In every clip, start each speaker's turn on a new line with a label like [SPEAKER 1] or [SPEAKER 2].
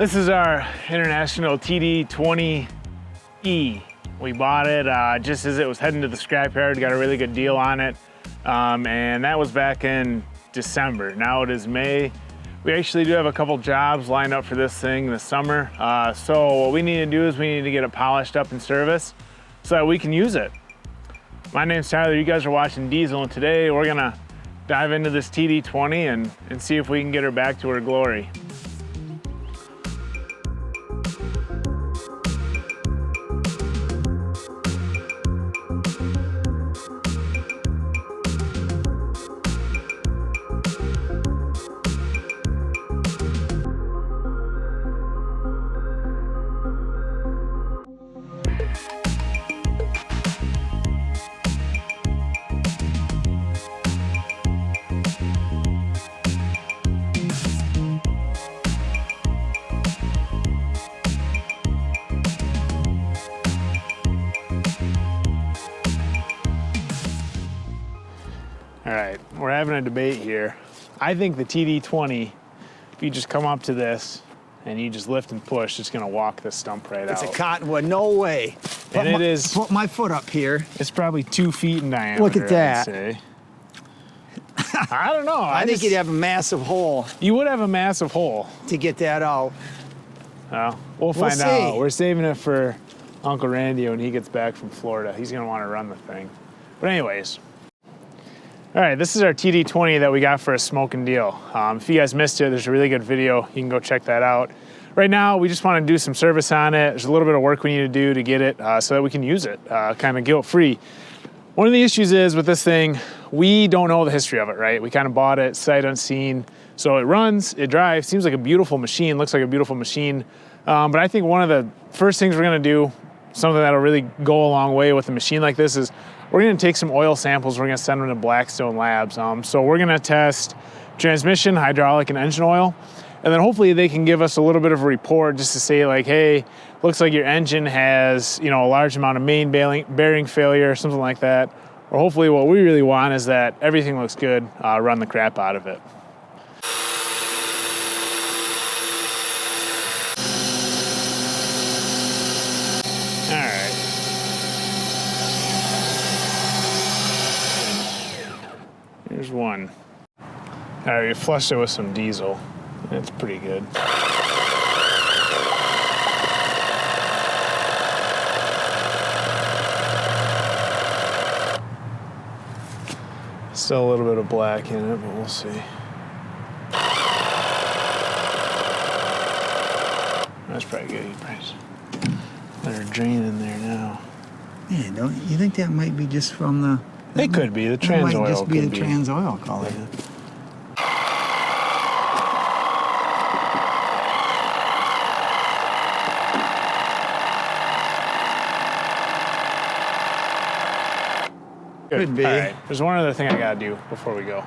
[SPEAKER 1] This is our International TD20E. We bought it just as it was heading to the scrapyard, got a really good deal on it. And that was back in December. Now it is May. We actually do have a couple jobs lined up for this thing this summer. So what we need to do is we need to get it polished up in service so that we can use it. My name's Tyler, you guys are watching Diesel, and today we're gonna dive into this TD20 and see if we can get her back to her glory. All right, we're having a debate here. I think the TD20, if you just come up to this and you just lift and push, it's gonna walk this stump right out.
[SPEAKER 2] It's a cottonwood, no way.
[SPEAKER 1] And it is.
[SPEAKER 2] Put my foot up here.
[SPEAKER 1] It's probably 2 feet in diameter.
[SPEAKER 2] Look at that.
[SPEAKER 1] I would say. I don't know.
[SPEAKER 2] I think you'd have a massive hole
[SPEAKER 1] You would have a massive hole.
[SPEAKER 2] to get that out.
[SPEAKER 1] Well, we'll find out. We're saving it for Uncle Randy when he gets back from Florida. He's gonna wanna run the thing. But anyways. All right, this is our TD20 that we got for a smoking deal. If you guys missed it, there's a really good video. You can go check that out. Right now, we just want to do some service on it. There's a little bit of work we need to do to get it so that we can use it, kind of guilt-free. One of the issues is with this thing, we don't know the history of it, right? We kind of bought it sight unseen. So it runs, it drives, seems like a beautiful machine, looks like a beautiful machine. But I think one of the first things we're gonna do, something that'll really go a long way with a machine like this, is we're gonna take some oil samples, we're gonna send them to Blackstone Labs. So we're gonna test transmission, hydraulic, and engine oil. And then hopefully they can give us a little bit of a report just to say like, hey, looks like your engine has, a large amount of main bearing failure, something like that. Or hopefully what we really want is that everything looks good, run the crap out of it. Here's one. All right, we flushed it with some diesel. It's pretty good. Still a little bit of black in it, but we'll see. That's probably good. You probably let her drain in there now.
[SPEAKER 2] Yeah, don't you think that might be just from the...
[SPEAKER 1] It could be, the trans oil.
[SPEAKER 2] Might just be the trans oil color.
[SPEAKER 1] Yeah.
[SPEAKER 2] Could be.
[SPEAKER 1] All right, there's one other thing I gotta do before we go.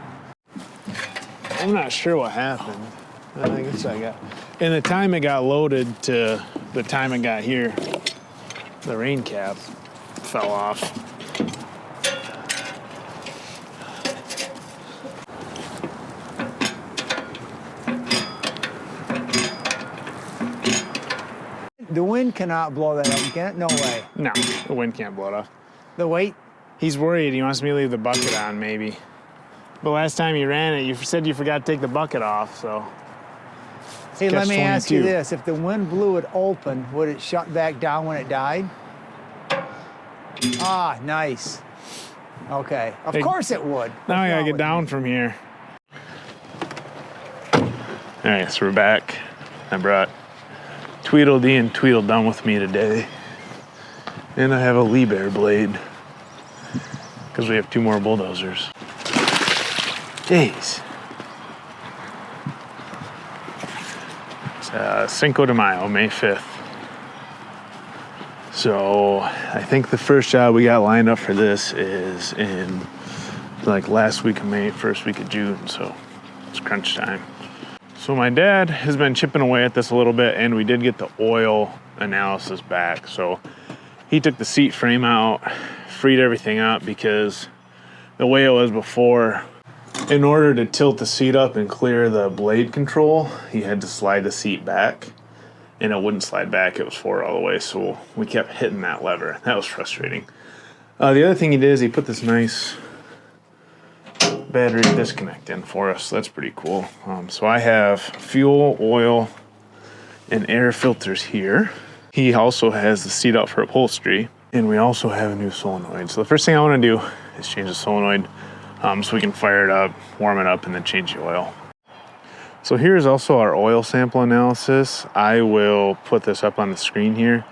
[SPEAKER 1] I'm not sure what happened. I guess in the time it got loaded to the time it got here, the rain cap fell off.
[SPEAKER 2] The wind cannot blow that up, can it? No way.
[SPEAKER 1] No, the wind can't blow it off.
[SPEAKER 2] The weight?
[SPEAKER 1] He's worried. He wants me to leave the bucket on, maybe. But last time you ran it, you said you forgot to take the bucket off, so.
[SPEAKER 2] Hey, let me ask you this. If the wind blew it open, would it shut back down when it died? Ah, nice. Okay. Of course it would.
[SPEAKER 1] Now I gotta get down from here. All right, so we're back. I brought Tweedledee and Tweedledum with me today. And I have a Liebherr blade, because we have 2 more bulldozers. Jeez. It's Cinco de Mayo, May 5th. So I think the first job we got lined up for this is in like last week of May, first week of June, so it's crunch time. So my dad has been chipping away at this a little bit, and we did get the oil analysis back. So he took the seat frame out, freed everything up, because the way it was before, in order to tilt the seat up and clear the blade control, he had to slide the seat back. and it wouldn't slide back. It was forward all the way, so we kept hitting that lever. That was frustrating. The other thing he did is he put this nice battery disconnect in for us. That's pretty cool. So I have fuel, oil, and air filters here. He also has the seat out for upholstery, and we also have a new solenoid. So the first thing I want to do is change the solenoid so we can fire it up, warm it up, and then change the oil. So here's also our oil sample analysis. I will put this up on the screen here.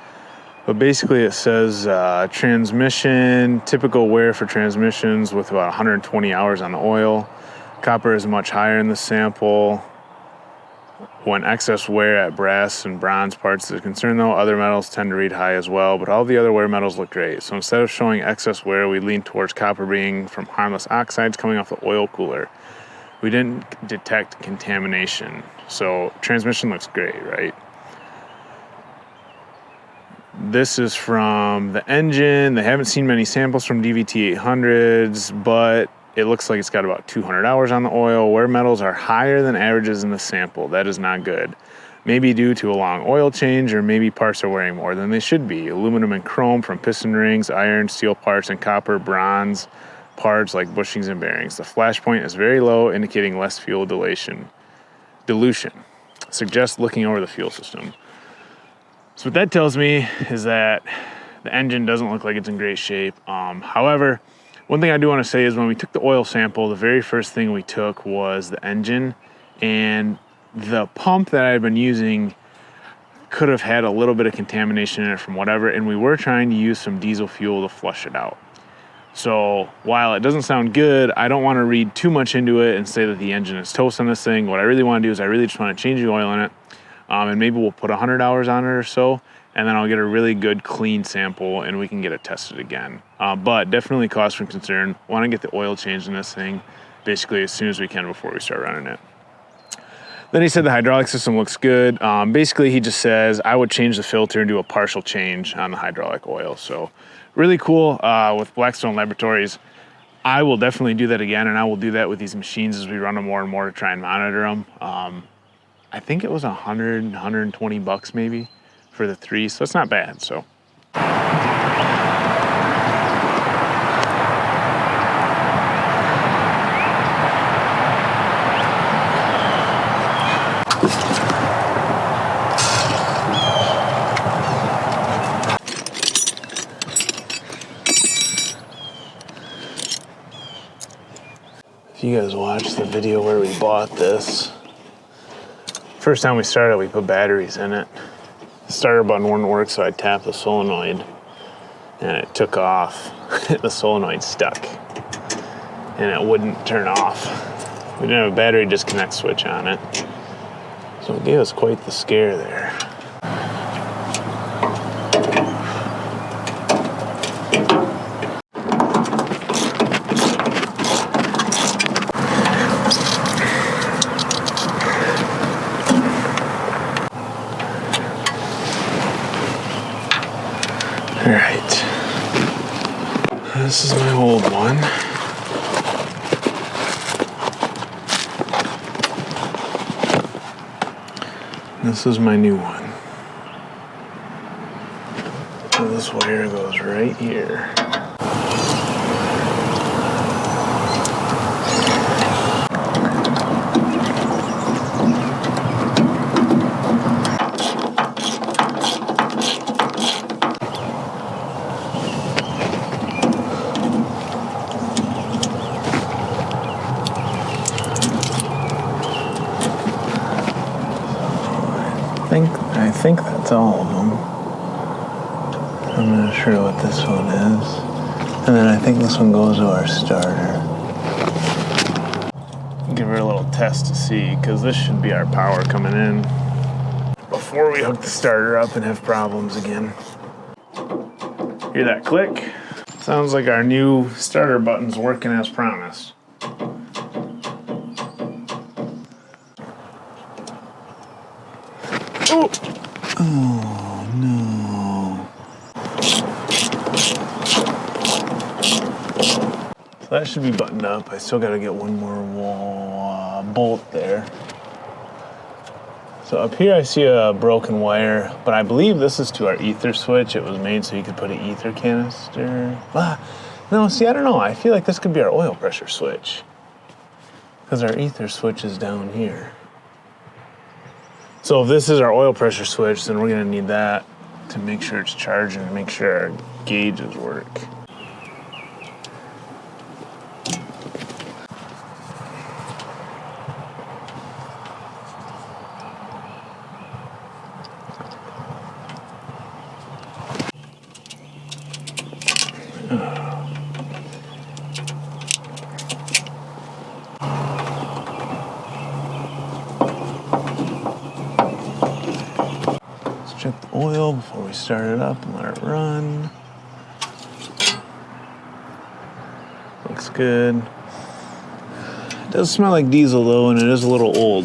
[SPEAKER 1] But basically it says transmission, typical wear for transmissions with about 120 hours on the oil. Copper is much higher in the sample. When excess wear at brass and bronze parts is concerned though, other metals tend to read high as well, but all the other wear metals look great. So instead of showing excess wear, we lean towards copper being from harmless oxides coming off the oil cooler. We didn't detect contamination. So transmission looks great, right? This is from the engine. They haven't seen many samples from DVT 800s, but it looks like it's got about 200 hours on the oil. Wear metals are higher than averages in the sample. That is not good. Maybe due to a long oil change, or maybe parts are wearing more than they should be. Aluminum and chrome from piston rings, iron, steel parts, and copper, bronze parts like bushings and bearings. The flash point is very low, indicating less fuel dilution. Suggests looking over the fuel system. So what that tells me is that the engine doesn't look like it's in great shape. However, one thing I do want to say is when we took the oil sample, the very first thing we took was the engine, and the pump that I had been using could have had a little bit of contamination in it from whatever, and we were trying to use some diesel fuel to flush it out. So while it doesn't sound good, I don't want to read too much into it and say that the engine is toast on this thing. What I really want to do is I really just want to change the oil in it. And maybe we'll put 100 hours on it or so, and then I'll get a really good clean sample and we can get it tested again. But definitely cause for concern. Want to get the oil changed in this thing basically as soon as we can before we start running it. Then he said the hydraulic system looks good. Basically he just says I would change the filter and do a partial change on the hydraulic oil. So really cool with Blackstone Laboratories. I will definitely do that again, and I will do that with these machines as we run them more and more to try and monitor them. I think it was 120 bucks maybe for the 3, so it's not bad. So if you guys watched the video where we bought this, first time we started, we put batteries in it. The starter button wouldn't work, so I tapped the solenoid and it took off. The solenoid stuck and it wouldn't turn off. We didn't have a battery disconnect switch on it, so it gave us quite the scare there. All right, this is my old one. This is my new one. So this wire goes right here. I think that's all of them. I'm not sure what this one is. And then I think this one goes to our starter. Give her a little test to see, because this should be our power coming in before we hook the starter up and have problems again. Hear that click? Sounds like our new starter button's working as promised. Oh! Oh no. So that should be buttoned up. I still gotta get one more bolt there. So up here I see a broken wire, but I believe this is to our ether switch. It was made so you could put an ether canister. No, see, I don't know. I feel like this could be our oil pressure switch, because our ether switch is down here. So if this is our oil pressure switch, then we're gonna need that to make sure it's charging and make sure our gauges work. Check the oil before we start it up and let it run. Looks good. It does smell like diesel though, and it is a little old.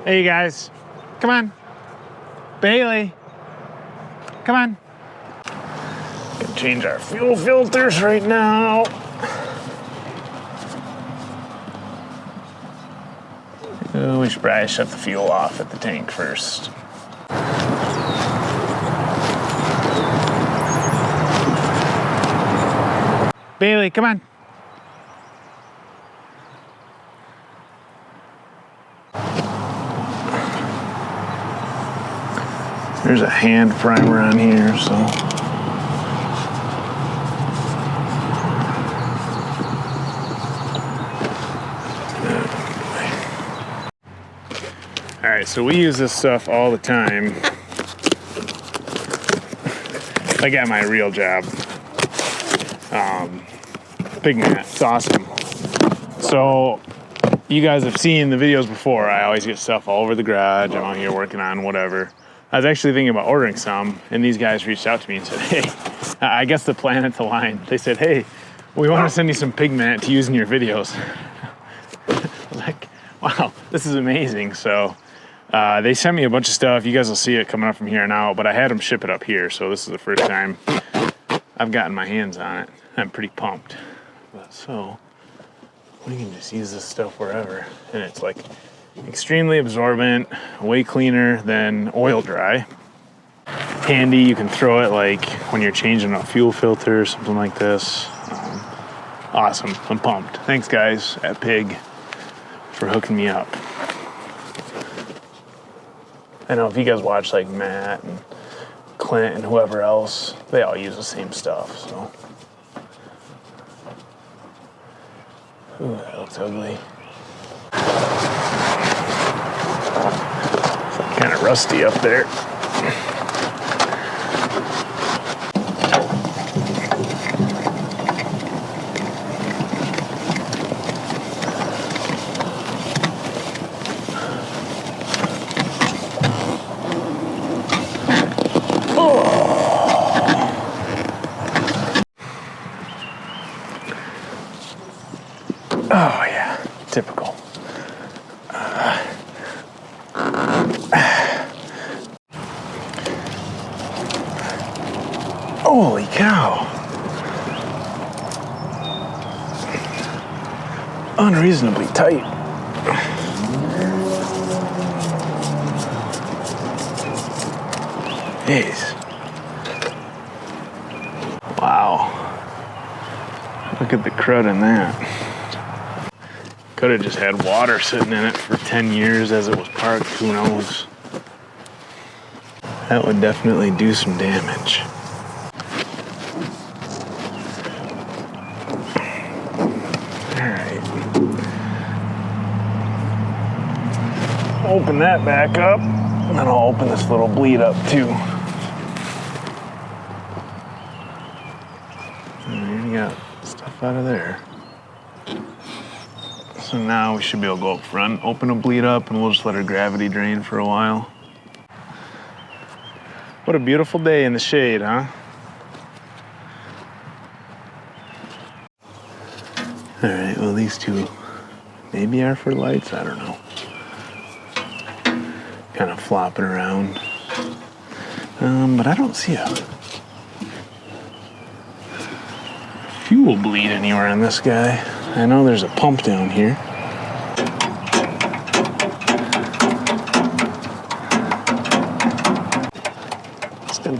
[SPEAKER 1] Hey you guys, come on. Bailey, come on. Gonna change our fuel filters right now. We should probably shut the fuel off at the tank first. Bailey, come on. There's a hand primer on here, so. All right, so we use this stuff all the time. Like at my real job. Pig mat, it's awesome. So you guys have seen the videos before. I always get stuff all over the garage. I'm out here working on whatever. I was actually thinking about ordering some, and these guys reached out to me and said, hey, I guess the planet's aligned. They said, hey, we want to send you some pig mat to use in your videos. I was like, wow, this is amazing. So they sent me a bunch of stuff. You guys will see it coming up from here on out, but I had them ship it up here. So this is the first time I've gotten my hands on it. I'm pretty pumped. So we can just use this stuff wherever. And it's like extremely absorbent, way cleaner than oil dry. Handy, you can throw it like when you're changing a fuel filter or something like this. Awesome, I'm pumped. Thanks guys at Pig for hooking me up. I know if you guys watch like Matt and Clint and whoever else, they all use the same stuff, so. Ooh, that looks ugly. It's kind of rusty up there. Oh yeah, typical. Holy cow. Unreasonably tight. Jeez. Wow. Look at the crud in that. Could have just had water sitting in it for 10 years as it was parked, who knows. That would definitely do some damage. Alright. Open that back up, and then I'll open this little bleed up too. Alright, you got stuff out of there. So now we should be able to go up front, open a bleed up, and we'll just let her gravity drain for a while. What a beautiful day in the shade, huh? All right, well, these two maybe are for lights, I don't know. Kind of flopping around. But I don't see a fuel bleed anywhere on this guy. I know there's a pump down here.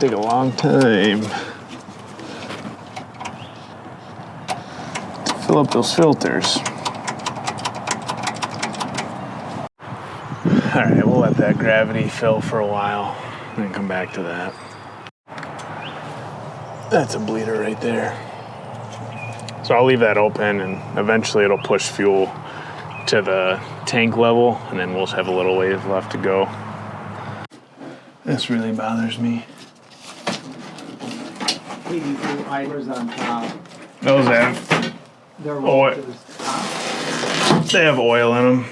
[SPEAKER 1] take a long time to fill up those filters. All right, we'll let that gravity fill for a while and then come back to that. That's a bleeder right there. So I'll leave that open and eventually it'll push fuel to the tank level and then we'll just have a little ways left to go. This really bothers me.
[SPEAKER 2] These little idlers on top.
[SPEAKER 1] Those have
[SPEAKER 2] They're
[SPEAKER 1] oil.
[SPEAKER 2] to the top.
[SPEAKER 1] They have oil in them.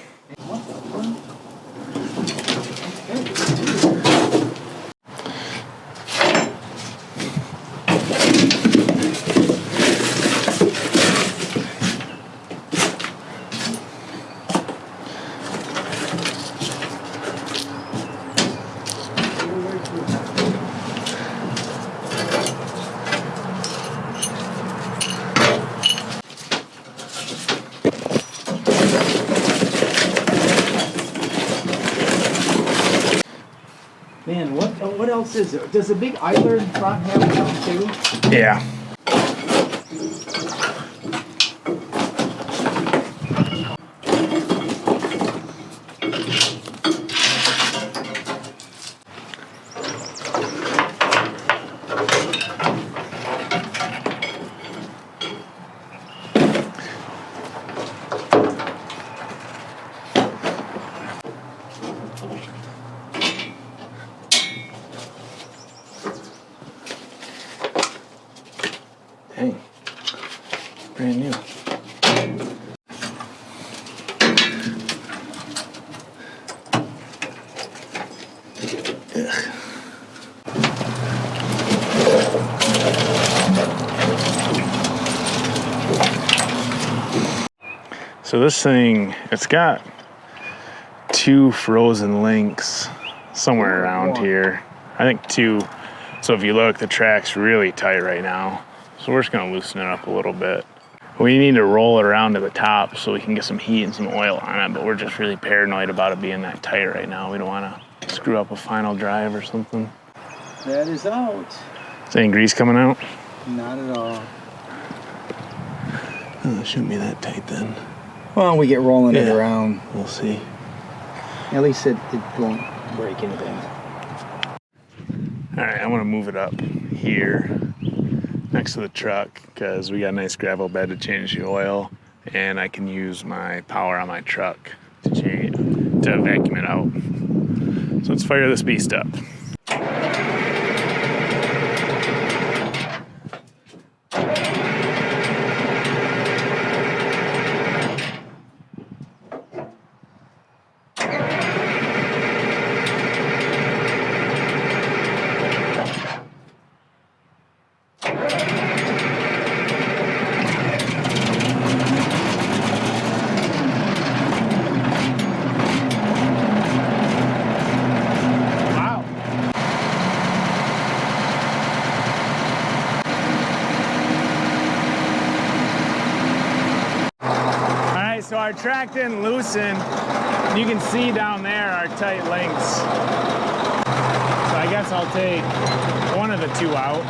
[SPEAKER 2] Man, what else is there? Does the big idler in front have one too?
[SPEAKER 1] Yeah. Dang, brand new. Ugh. So this thing, it's got 2 frozen links somewhere around here. I think 2. So if you look, the track's really tight right now. So we're just gonna loosen it up a little bit. We need to roll it around to the top so we can get some heat and some oil on it, but we're just really paranoid about it being that tight right now. We don't wanna screw up a final drive or something.
[SPEAKER 2] That is out.
[SPEAKER 1] Is any grease coming out?
[SPEAKER 2] Not at all.
[SPEAKER 1] Oh, it shouldn't be that tight then.
[SPEAKER 2] Well, we get rolling it around.
[SPEAKER 1] We'll see.
[SPEAKER 2] At least it won't break anything.
[SPEAKER 1] All right, I wanna move it up here next to the truck because we got a nice gravel bed to change the oil and I can use my power on my truck to vacuum it out. So let's fire this beast up. So our track didn't loosen. You can see down there our tight links. So I guess I'll take one of the 2 out.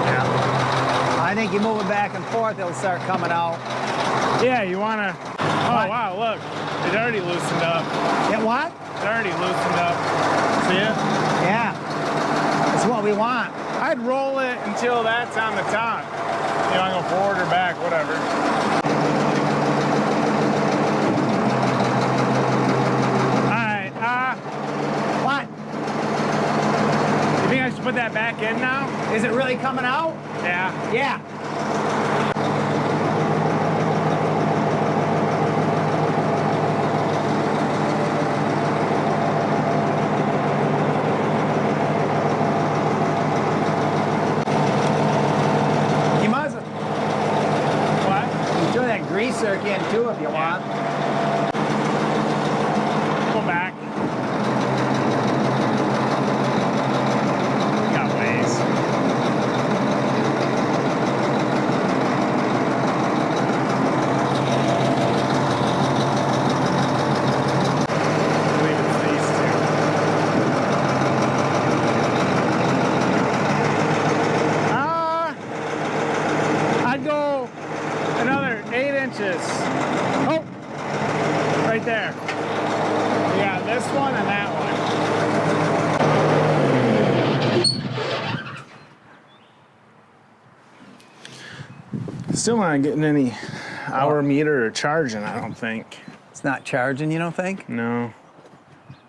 [SPEAKER 2] Yeah. I think you move it back and forth, it'll start coming out.
[SPEAKER 1] Yeah, you wanna, oh wow, look, it already loosened up.
[SPEAKER 2] It what?
[SPEAKER 1] It's already loosened up. See it?
[SPEAKER 2] Yeah. That's what we want.
[SPEAKER 1] I'd roll it until that's on the top. You know, I go forward or back, whatever. All right,
[SPEAKER 2] What?
[SPEAKER 1] You think I should put that back in now?
[SPEAKER 2] Is it really coming out?
[SPEAKER 1] Yeah.
[SPEAKER 2] Yeah. Greaser can too if you want.
[SPEAKER 1] Go back. Got ways. Oh, right there. Yeah, this one and that one. Still not getting any hour meter or charging, I don't think.
[SPEAKER 2] It's not charging, you don't think?
[SPEAKER 1] No.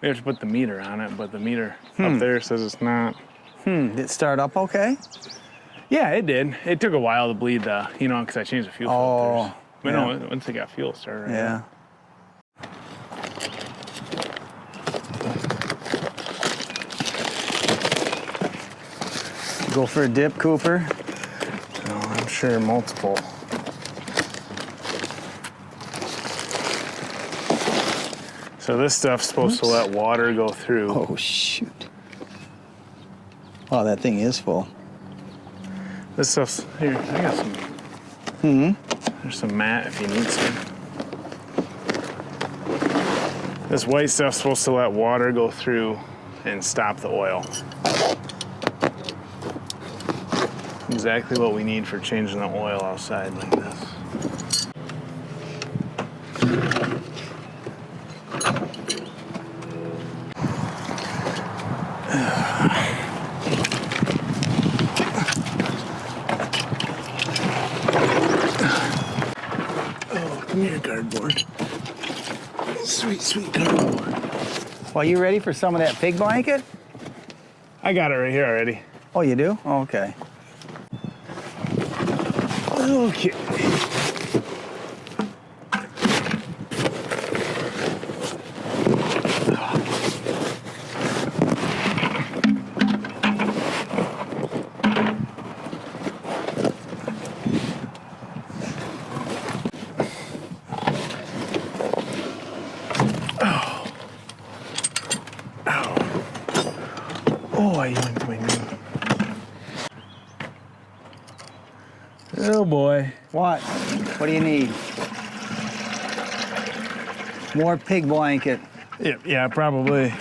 [SPEAKER 1] We have to put the meter on it, but the meter up there says it's not.
[SPEAKER 2] Did it start up okay?
[SPEAKER 1] Yeah, it did. It took a while to bleed the, you know, because I changed the fuel filters. But no, once they got fuel started. Right
[SPEAKER 2] Yeah. Go for a dip, Cooper.
[SPEAKER 1] No, I'm sure multiple. So this stuff's supposed to let water go through.
[SPEAKER 2] Oh, shoot. Oh, that thing is full.
[SPEAKER 1] This stuff's, here, I got some. There's some mat if you need some. This white stuff's supposed to let water go through and stop the oil. Exactly what we need for changing the oil outside like this. Come here, cardboard. Sweet, sweet cardboard.
[SPEAKER 2] Well, you ready for some of that pig blanket?
[SPEAKER 1] I got it right here already.
[SPEAKER 2] Oh, you do? Oh, okay.
[SPEAKER 1] Okay. Oh, I yoinked my knee. Oh boy.
[SPEAKER 2] What? What do you need? More pig blanket.
[SPEAKER 1] Yeah, probably.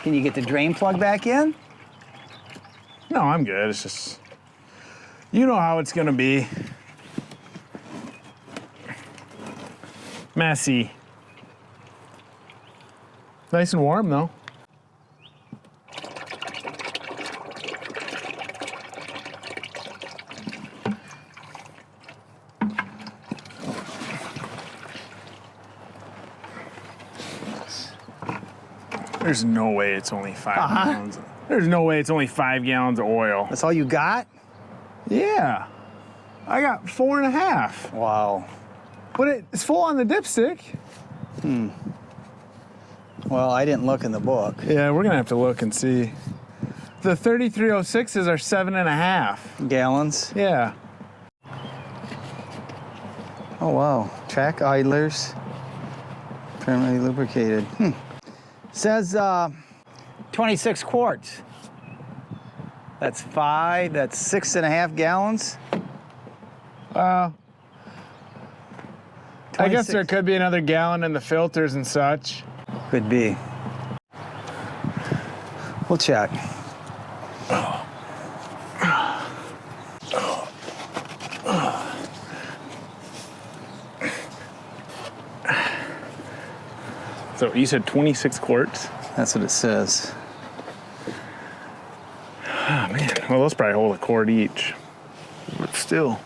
[SPEAKER 2] Can you get the drain plug back in?
[SPEAKER 1] No, I'm good. It's just, you know how it's gonna be. Messy. Nice and warm though. There's no way it's only 5 gallons. There's no way it's only 5 gallons of oil.
[SPEAKER 2] That's all you got?
[SPEAKER 1] Yeah. I got 4.5.
[SPEAKER 2] Wow.
[SPEAKER 1] But it's full on the dipstick.
[SPEAKER 2] Well, I didn't look in the book.
[SPEAKER 1] Yeah, we're gonna have to look and see. The 3306s are 7.5
[SPEAKER 2] gallons.
[SPEAKER 1] Yeah.
[SPEAKER 2] Oh, wow. Track idlers. Permanently lubricated. Says 26 quarts. That's 6.5 gallons.
[SPEAKER 1] I guess
[SPEAKER 2] 26.
[SPEAKER 1] there could be another gallon in the filters and such.
[SPEAKER 2] Could be. We'll check.
[SPEAKER 1] So you said 26 quarts?
[SPEAKER 2] That's what it says.
[SPEAKER 1] Oh man, well those probably hold a quart each. But still.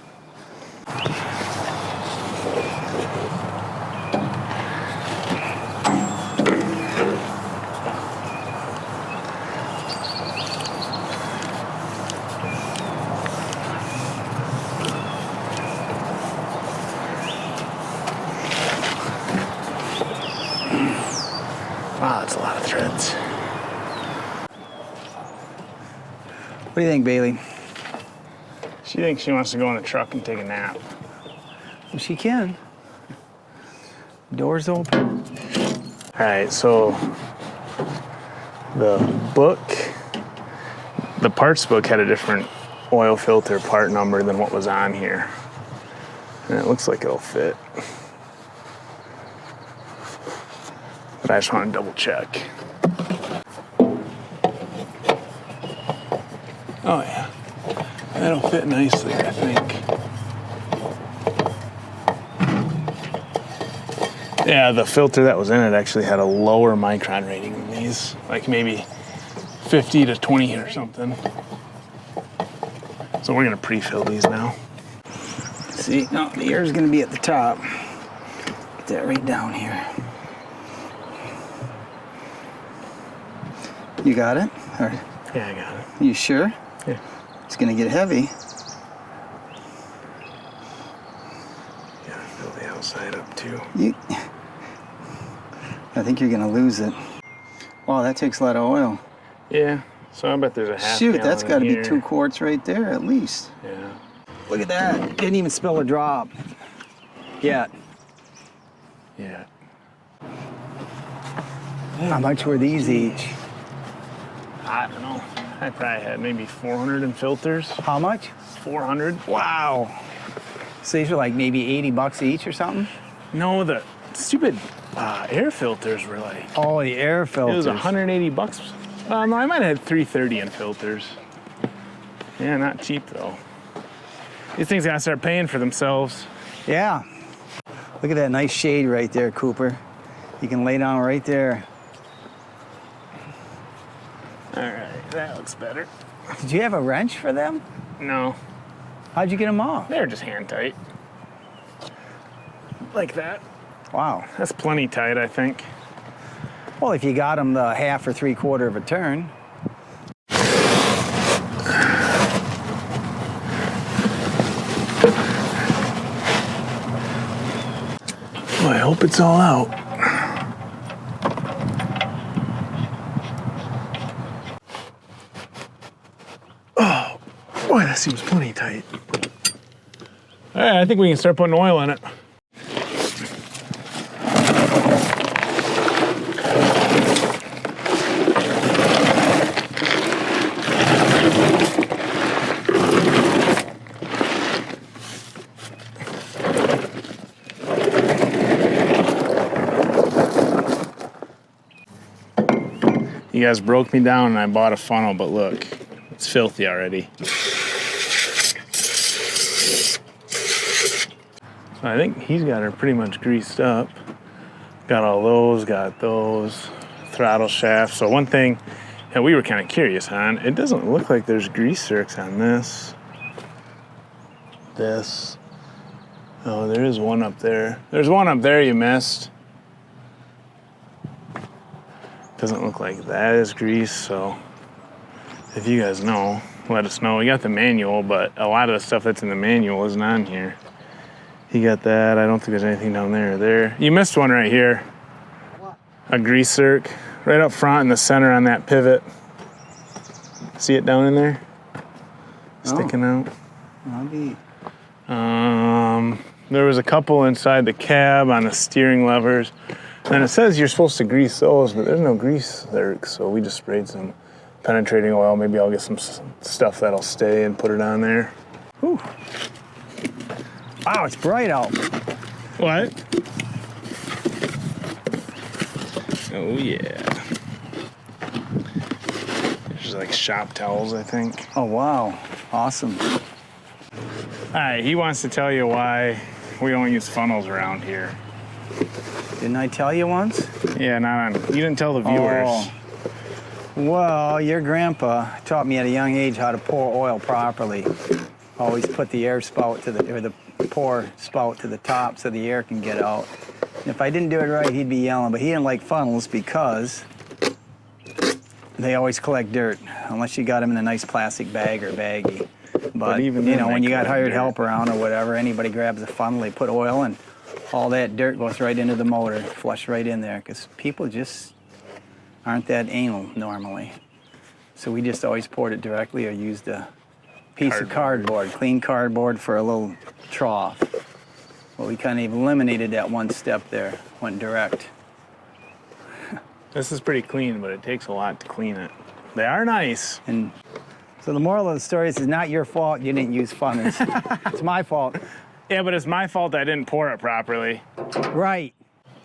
[SPEAKER 1] Wow, that's a lot of threads.
[SPEAKER 2] What do you think, Bailey?
[SPEAKER 1] She thinks she wants to go in the truck and take a nap.
[SPEAKER 2] Well, she can. Doors open.
[SPEAKER 1] All right, so the parts book had a different oil filter part number than what was on here. And it looks like it'll fit. But I just want to double check. Oh yeah, that'll fit nicely, I think. Yeah, the filter that was in it actually had a lower micron rating than these, like maybe 50 to 20 or something. So we're gonna pre-fill these now.
[SPEAKER 3] See, no, the air is gonna be at the top. Get that right down here. You got it? Or,
[SPEAKER 1] Yeah, I got it.
[SPEAKER 3] you sure?
[SPEAKER 1] Yeah.
[SPEAKER 3] It's gonna get heavy.
[SPEAKER 1] Gotta fill the outside up too.
[SPEAKER 3] I think you're gonna lose it. Wow, that takes a lot of oil.
[SPEAKER 1] Yeah, so I bet there's a half
[SPEAKER 3] Shoot,
[SPEAKER 1] gallon
[SPEAKER 3] that's gotta
[SPEAKER 1] in
[SPEAKER 3] be
[SPEAKER 1] here.
[SPEAKER 3] 2 quarts right there at least.
[SPEAKER 1] Yeah.
[SPEAKER 3] Look at that. Didn't even spill a drop yet.
[SPEAKER 1] Yeah.
[SPEAKER 2] How much were these each?
[SPEAKER 1] I don't know. I probably had maybe 400 in filters.
[SPEAKER 2] How much?
[SPEAKER 1] 400.
[SPEAKER 2] Wow. So these were like maybe 80 bucks each or something?
[SPEAKER 1] No, the stupid air filters were like,
[SPEAKER 2] Oh, the air
[SPEAKER 1] it
[SPEAKER 2] filters.
[SPEAKER 1] was 180 bucks. No, I might have had 330 in filters. Yeah, not cheap though. These things gotta start paying for themselves.
[SPEAKER 2] Yeah. Look at that nice shade right there, Cooper. You can lay down right there.
[SPEAKER 1] All right, that looks better.
[SPEAKER 2] Did you have a wrench for them?
[SPEAKER 1] No,
[SPEAKER 2] How'd you get them off?
[SPEAKER 1] they're just hand tight. Like that.
[SPEAKER 2] Wow.
[SPEAKER 1] That's plenty tight, I think.
[SPEAKER 2] Well, if you got them the half or 3/4 of a turn.
[SPEAKER 1] Well, I hope it's all out. Oh, boy, that seems plenty tight. All right, I think we can start putting oil in it. You guys broke me down and I bought a funnel, but look, it's filthy already. So I think he's got her pretty much greased up. Got all those, got those, throttle shafts. So one thing that we were kind of curious on, it doesn't look like there's grease zerks on this. This. Oh, there is one up there. There's one up there you missed. Doesn't look like that is grease, so if you guys know, let us know. We got the manual, but a lot of the stuff that's in the manual isn't on here. You got that. I don't think there's anything down there or there. You missed one right here.
[SPEAKER 2] What?
[SPEAKER 1] A grease zerk right up front in the center on that pivot. See it down in there? Sticking out.
[SPEAKER 3] Maybe.
[SPEAKER 1] There was a couple inside the cab on the steering levers. And it says you're supposed to grease those, but there's no grease there, so we just sprayed some penetrating oil. Maybe I'll get some stuff that'll stay and put it on there.
[SPEAKER 2] Whew. Wow, it's bright out.
[SPEAKER 1] What? Oh yeah. There's like shop towels, I think.
[SPEAKER 3] Oh, wow. Awesome.
[SPEAKER 1] All right, he wants to tell you why we don't use funnels around here.
[SPEAKER 2] Didn't I tell you once?
[SPEAKER 1] Yeah, not on. You didn't tell the viewers.
[SPEAKER 2] Oh. Well, your grandpa taught me at a young age how to pour oil properly. Always put the air spout to the pour spout to the top so the air can get out. And if I didn't do it right, he'd be yelling. But he didn't like funnels because they always collect dirt, unless you got them in a nice plastic bag or baggie. But
[SPEAKER 1] even
[SPEAKER 2] you
[SPEAKER 1] then
[SPEAKER 2] know,
[SPEAKER 1] they
[SPEAKER 2] when you got
[SPEAKER 1] collect
[SPEAKER 2] hired
[SPEAKER 1] dirt.
[SPEAKER 2] help around or whatever, anybody grabs a funnel, they put oil in. All that dirt goes right into the motor, flush right in there, because people just aren't that anal normally. So we just always poured it directly or used a piece of cardboard, clean cardboard for a little trough. Well, we kind of eliminated that one step there, went direct.
[SPEAKER 1] This is pretty clean, but it takes a lot to clean it. They are nice.
[SPEAKER 2] And so the moral of the story is it's not your fault you didn't use funnels. It's my fault.
[SPEAKER 1] Yeah, but it's my fault I didn't pour it properly.
[SPEAKER 2] Right.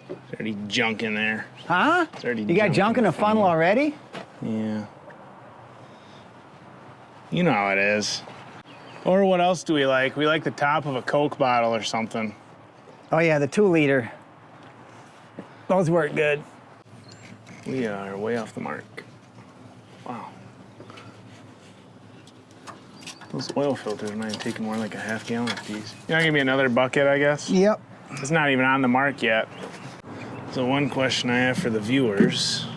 [SPEAKER 1] There's already junk in there.
[SPEAKER 2] Huh?
[SPEAKER 1] It's already
[SPEAKER 2] You got junk in the funnel already?
[SPEAKER 1] Yeah. You know how it is. Or what else do we like? We like the top of a Coke bottle or something.
[SPEAKER 2] Oh yeah, the 2 liter. Those work good.
[SPEAKER 1] We are way off the mark. Wow. Those oil filters might have taken more like a half gallon of these. You want to give me another bucket, I guess?
[SPEAKER 2] Yep.
[SPEAKER 1] It's not even on the mark yet. So one question I have for the viewers,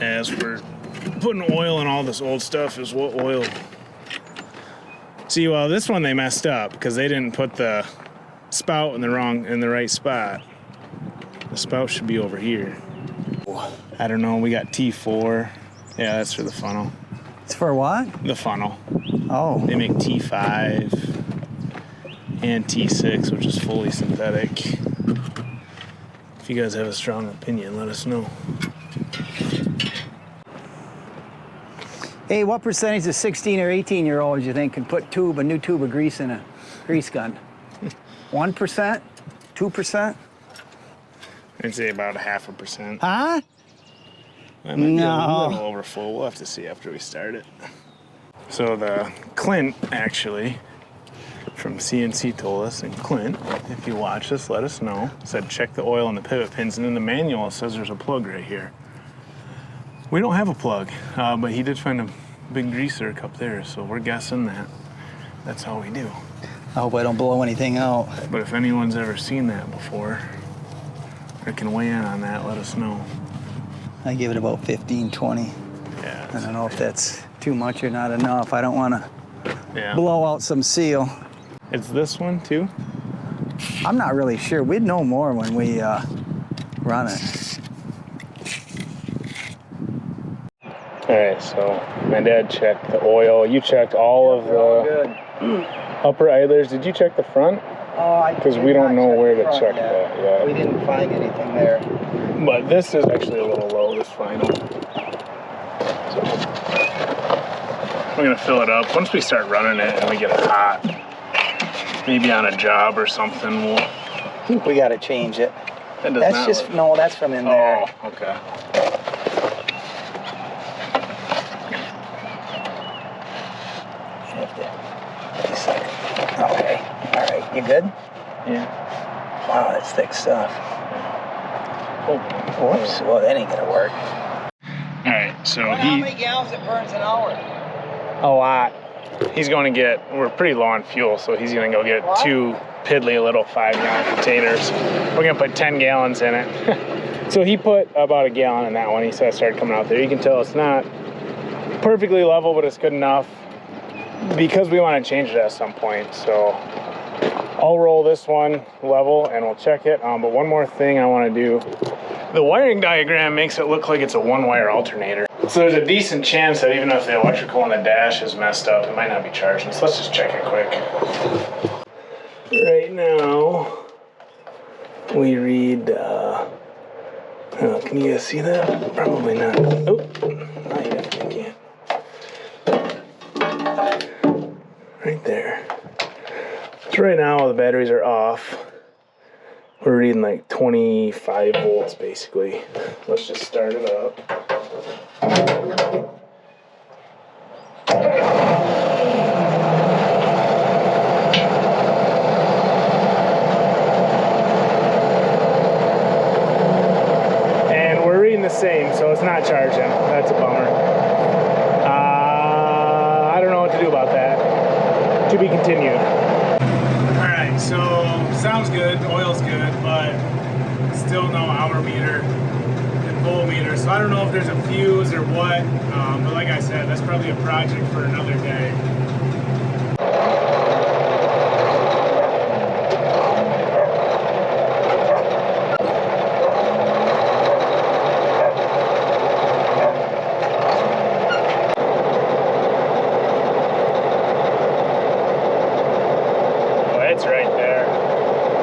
[SPEAKER 1] as we're putting oil in all this old stuff, is what oil? See, well, this one they messed up because they didn't put the spout in the right spot. The spout should be over here. I don't know, we got T4. Yeah, that's for the funnel.
[SPEAKER 2] It's for what?
[SPEAKER 1] The funnel.
[SPEAKER 2] Oh.
[SPEAKER 1] They make T5 and T6, which is fully synthetic. If you guys have a strong opinion, let us know.
[SPEAKER 2] Hey, what percentage of 16 or 18-year-olds you think can put a new tube of grease in a grease gun? 1%? 2%?
[SPEAKER 1] I'd say about 0.5%.
[SPEAKER 2] Huh?
[SPEAKER 1] That might be
[SPEAKER 2] No.
[SPEAKER 1] a little overfull. We'll have to see after we start it. So the Clint, actually, from CNC told us, and Clint, if you watch this, let us know, said check the oil on the pivot pins, and in the manual it says there's a plug right here. We don't have a plug, but he did find a big grease zerk up there, so we're guessing that that's how we do.
[SPEAKER 2] I hope I don't blow anything out.
[SPEAKER 1] But if anyone's ever seen that before, or can weigh in on that, let us know.
[SPEAKER 2] I give it about 15, 20.
[SPEAKER 1] Yeah.
[SPEAKER 2] I don't know if that's too much or not enough. I don't want to
[SPEAKER 1] Yeah.
[SPEAKER 2] blow out some seal.
[SPEAKER 1] It's this one too?
[SPEAKER 2] I'm not really sure. We'd know more when we run it.
[SPEAKER 1] All right, so my dad checked the oil. You checked all of the upper idlers. Did you check the front? Because we don't know where to check that yet.
[SPEAKER 2] We didn't find anything there.
[SPEAKER 1] But this is actually a little low, this final. So we're gonna fill it up. Once we start running it and we get it hot, maybe on a job or something, we'll...
[SPEAKER 2] I think we got to change it.
[SPEAKER 1] That does
[SPEAKER 2] That's
[SPEAKER 1] not
[SPEAKER 2] just,
[SPEAKER 1] look...
[SPEAKER 2] no, that's from in there.
[SPEAKER 1] Oh, okay.
[SPEAKER 2] Okay, all right, you good?
[SPEAKER 1] Yeah.
[SPEAKER 2] Wow, that's thick stuff.
[SPEAKER 1] Oh.
[SPEAKER 2] Whoops, well, that ain't gonna work.
[SPEAKER 1] All right, so
[SPEAKER 2] How many gallons it burns an hour?
[SPEAKER 1] A lot. He's going to get, we're pretty low on fuel, so he's going to go get two piddly little 5-gallon containers. We're going to put 10 gallons in it. So he put about a gallon in that one. He said it started coming out there. You can tell it's not perfectly level, but it's good enough because we want to change it at some point. So I'll roll this one level and we'll check it. But one more thing I want to do. The wiring diagram makes it look like it's a one-wire alternator. So there's a decent chance that even if the electrical on the dash is messed up, it might not be charging. So let's just check it quick. Right now, we read, can you guys see that? Probably not. Oh, not yet, I can't. Right there. So right now, the batteries are off. We're reading like 25 volts basically. Let's just start it up. And we're reading the same, so it's not charging. That's a bummer. I don't know what to do about that. To be continued. Alright, so sounds good, oil's good, but still no hour meter and voltmeter. So I don't know if there's a fuse or what, but like I said, that's probably a project for another day. It's right there.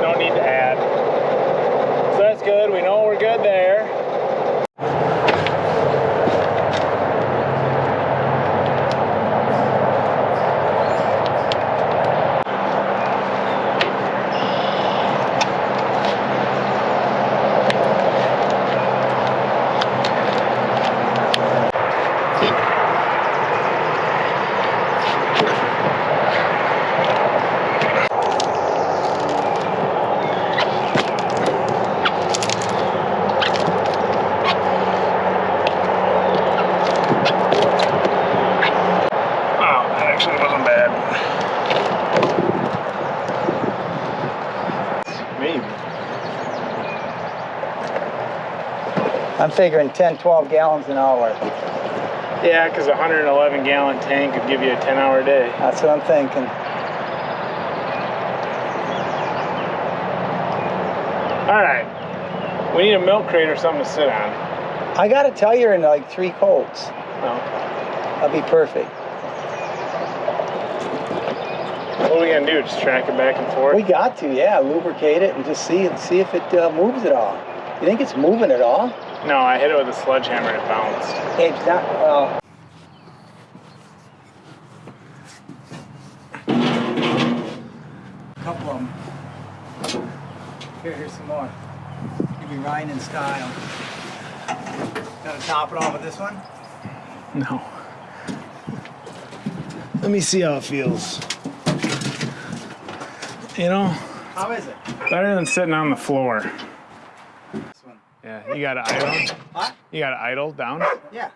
[SPEAKER 1] No need to add. So that's good. We know we're good there. Maybe.
[SPEAKER 2] I'm figuring 10, 12 gallons an hour.
[SPEAKER 1] Yeah, because a 111 gallon tank could give you a 10-hour day.
[SPEAKER 2] That's what I'm thinking.
[SPEAKER 1] All right. We need a milk crate or something to sit on.
[SPEAKER 2] I gotta tell you, you're in like 3 coats.
[SPEAKER 1] No.
[SPEAKER 2] That'd be perfect.
[SPEAKER 1] What are we gonna do? Just track it back and forth?
[SPEAKER 2] We got to, yeah. Lubricate it and just see if it moves at all. You think it's moving at all?
[SPEAKER 1] No, I hit it with a sledgehammer and it bounced.
[SPEAKER 2] It's not, well. A couple of them. Here's some more. You'll be riding in style. Gotta top it off with this one?
[SPEAKER 1] No. Let me see how it feels. You know?
[SPEAKER 2] How is it?
[SPEAKER 1] Better than sitting on the floor.
[SPEAKER 2] This one.
[SPEAKER 1] Yeah, you got it idle?
[SPEAKER 2] What?
[SPEAKER 1] You got it idle down?
[SPEAKER 2] Yeah.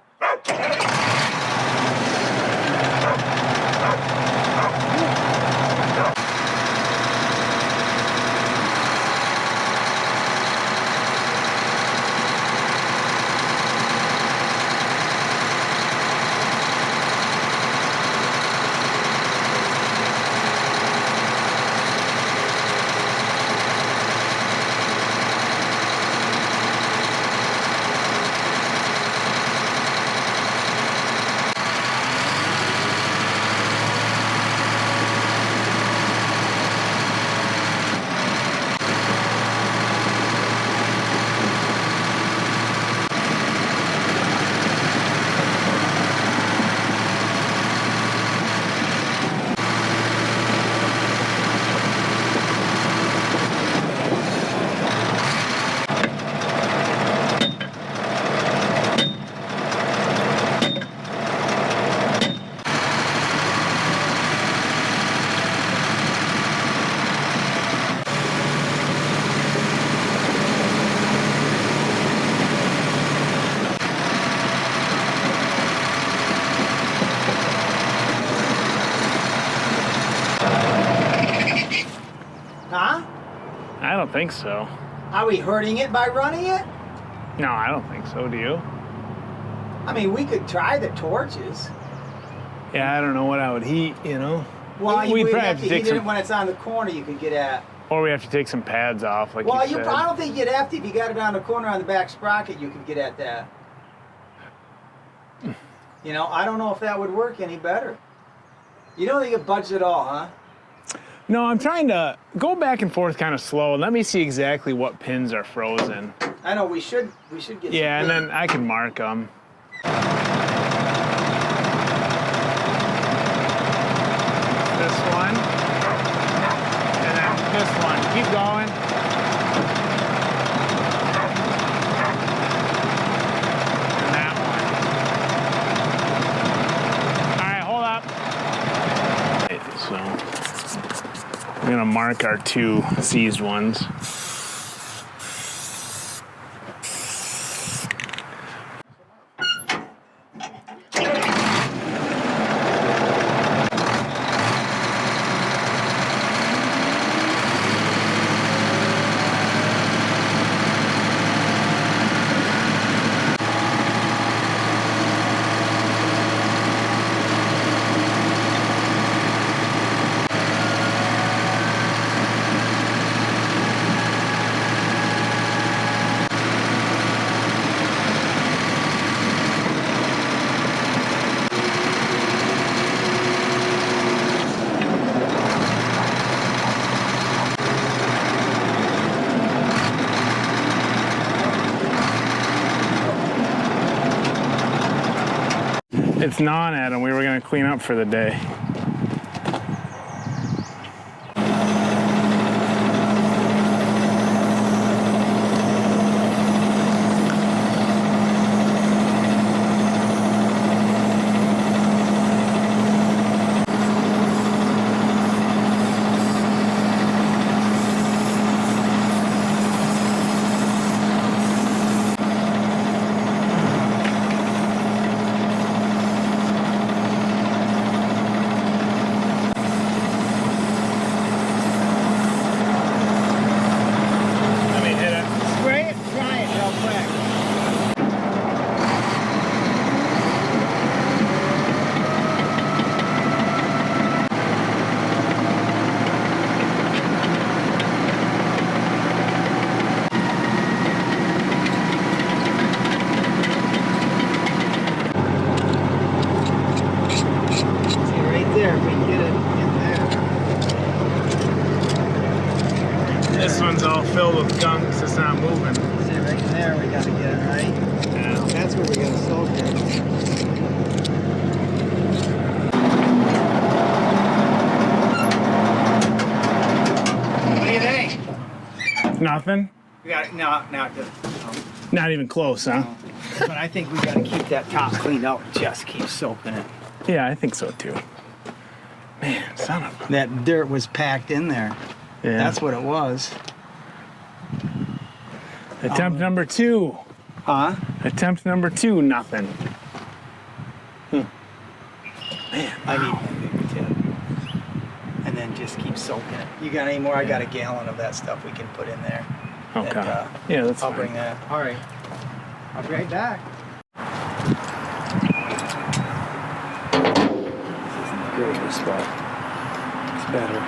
[SPEAKER 2] Huh?
[SPEAKER 1] I don't think so.
[SPEAKER 2] Are we hurting it by running it?
[SPEAKER 1] No, I don't think so. Do you?
[SPEAKER 2] I mean, we could try the torches.
[SPEAKER 1] Yeah, I don't know what I would heat, you know?
[SPEAKER 2] Well,
[SPEAKER 1] We'd
[SPEAKER 2] we'd
[SPEAKER 1] probably
[SPEAKER 2] have to
[SPEAKER 1] take
[SPEAKER 2] heat it
[SPEAKER 1] some-
[SPEAKER 2] when it's on the corner you could get at.
[SPEAKER 1] Or we have to take some pads off, like
[SPEAKER 2] Well,
[SPEAKER 1] you said.
[SPEAKER 2] I don't think you'd have to. If you got it on the corner on the back sprocket, you could get at that. You know, I don't know if that would work any better. You don't think it budged at all, huh?
[SPEAKER 1] No, I'm trying to go back and forth kind of slow. Let me see exactly what pins are frozen.
[SPEAKER 2] I know we should get.
[SPEAKER 1] Yeah, and
[SPEAKER 2] some
[SPEAKER 1] then I can mark them. This one. And then this one. Keep going. And that one. All right, hold up. So I'm gonna mark our 2 seized ones. It's gnawing at them. We were gonna clean up for the day. all filled with gunk, so it's not moving.
[SPEAKER 2] See, right there, we gotta get it right.
[SPEAKER 1] Yeah.
[SPEAKER 2] That's where we gotta soak it. What do you think?
[SPEAKER 1] Nothing?
[SPEAKER 2] We got not just.
[SPEAKER 1] Not even close, huh?
[SPEAKER 2] But I think we gotta keep that top cleaned out and just keep soaking it.
[SPEAKER 1] Yeah, I think so too. Man, son of a...
[SPEAKER 2] That dirt was packed in there.
[SPEAKER 1] Yeah.
[SPEAKER 2] That's what it was.
[SPEAKER 1] Attempt number 2.
[SPEAKER 2] Huh?
[SPEAKER 1] Attempt number 2, nothing. Man,
[SPEAKER 2] I need one big tip. And then just keep soaking it. You got any more? I got a gallon of that stuff we can put in there.
[SPEAKER 1] okay.
[SPEAKER 2] And,
[SPEAKER 1] Yeah, that's
[SPEAKER 2] I'll
[SPEAKER 1] fine.
[SPEAKER 2] bring that. All right. I'll be right back. This isn't the greatest spot. It's better.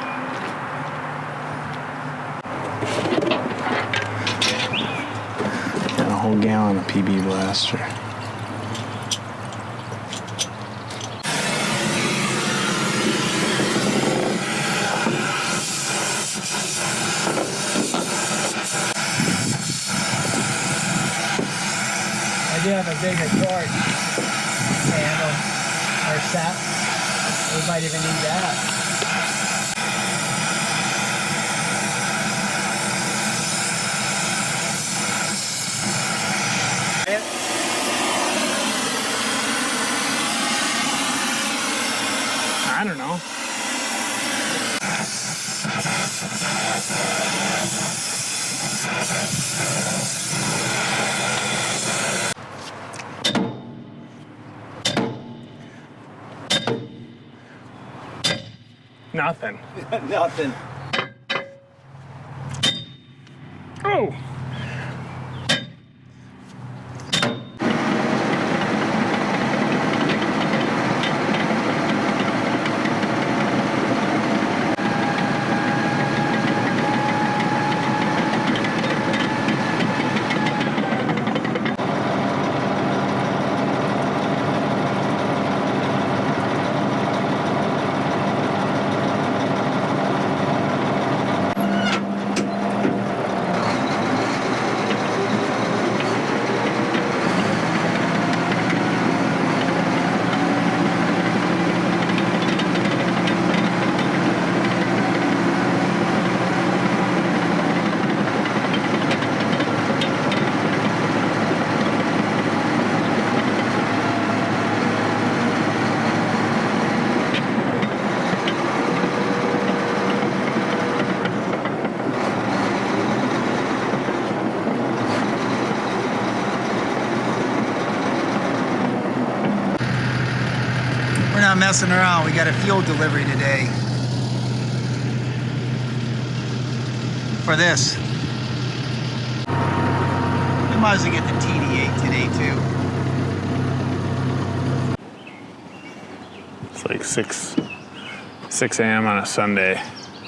[SPEAKER 1] Got a whole gallon of PB Blaster.
[SPEAKER 2] I do have a big record handle or set. We might even need that.
[SPEAKER 1] I don't know. Nothing.
[SPEAKER 2] Nothing.
[SPEAKER 1] Oh!
[SPEAKER 2] We're not messing around. We got a fuel delivery today. For this. We might as well get the TD8 today too.
[SPEAKER 1] It's like 6 a.m. on a Sunday,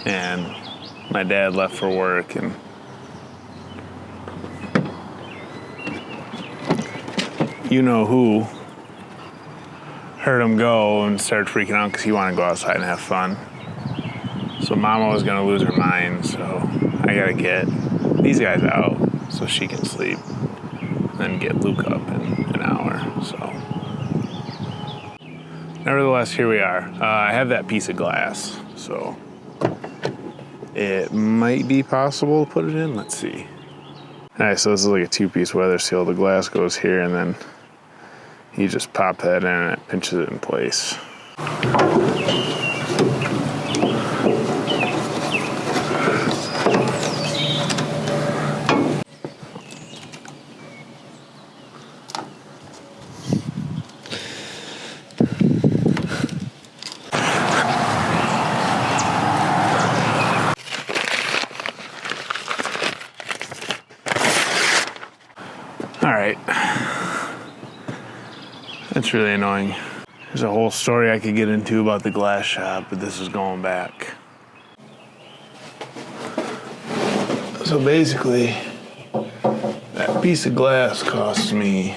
[SPEAKER 1] and my dad left for work, and you know who heard him go and started freaking out because he wanted to go outside and have fun. So Mama was gonna lose her mind, so I gotta get these guys out so she can sleep, then get Luke up in an hour. So nevertheless, here we are. I have that piece of glass, so it might be possible to put it in. Let's see. All right, so this is like a 2-piece weather seal. The glass goes here, and then you just pop that in and it pinches it in place. All right. That's really annoying. There's a whole story I could get into about the glass shop, but this is going back. So basically, that piece of glass cost me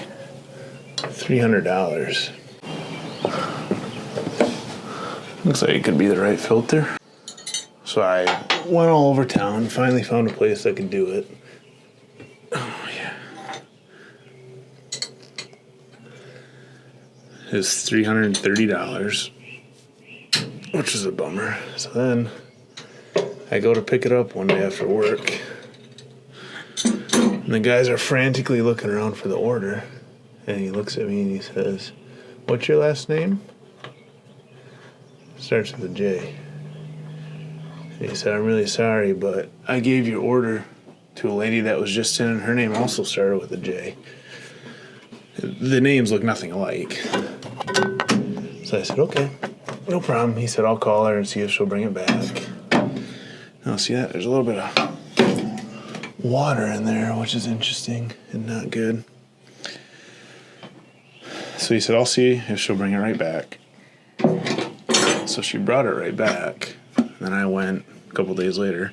[SPEAKER 1] $300. Looks like it could be the right filter. So I went all over town, finally found a place that could do it. Oh, yeah. It was $330, which is a bummer. So then I go to pick it up one day after work, and the guys are frantically looking around for the order, and he looks at me and he says, "What's your last name?" Starts with a J. And he said, "I'm really sorry, but I gave your order to a lady that was just in, and her name also started with a J. The names look nothing alike." So I said, "Okay, no problem." He said, "I'll call her and see if she'll bring it back." Now see that? There's a little bit of water in there, which is interesting and not good. So he said, "I'll see if she'll bring it right back." So she brought it right back. And then I went a couple days later,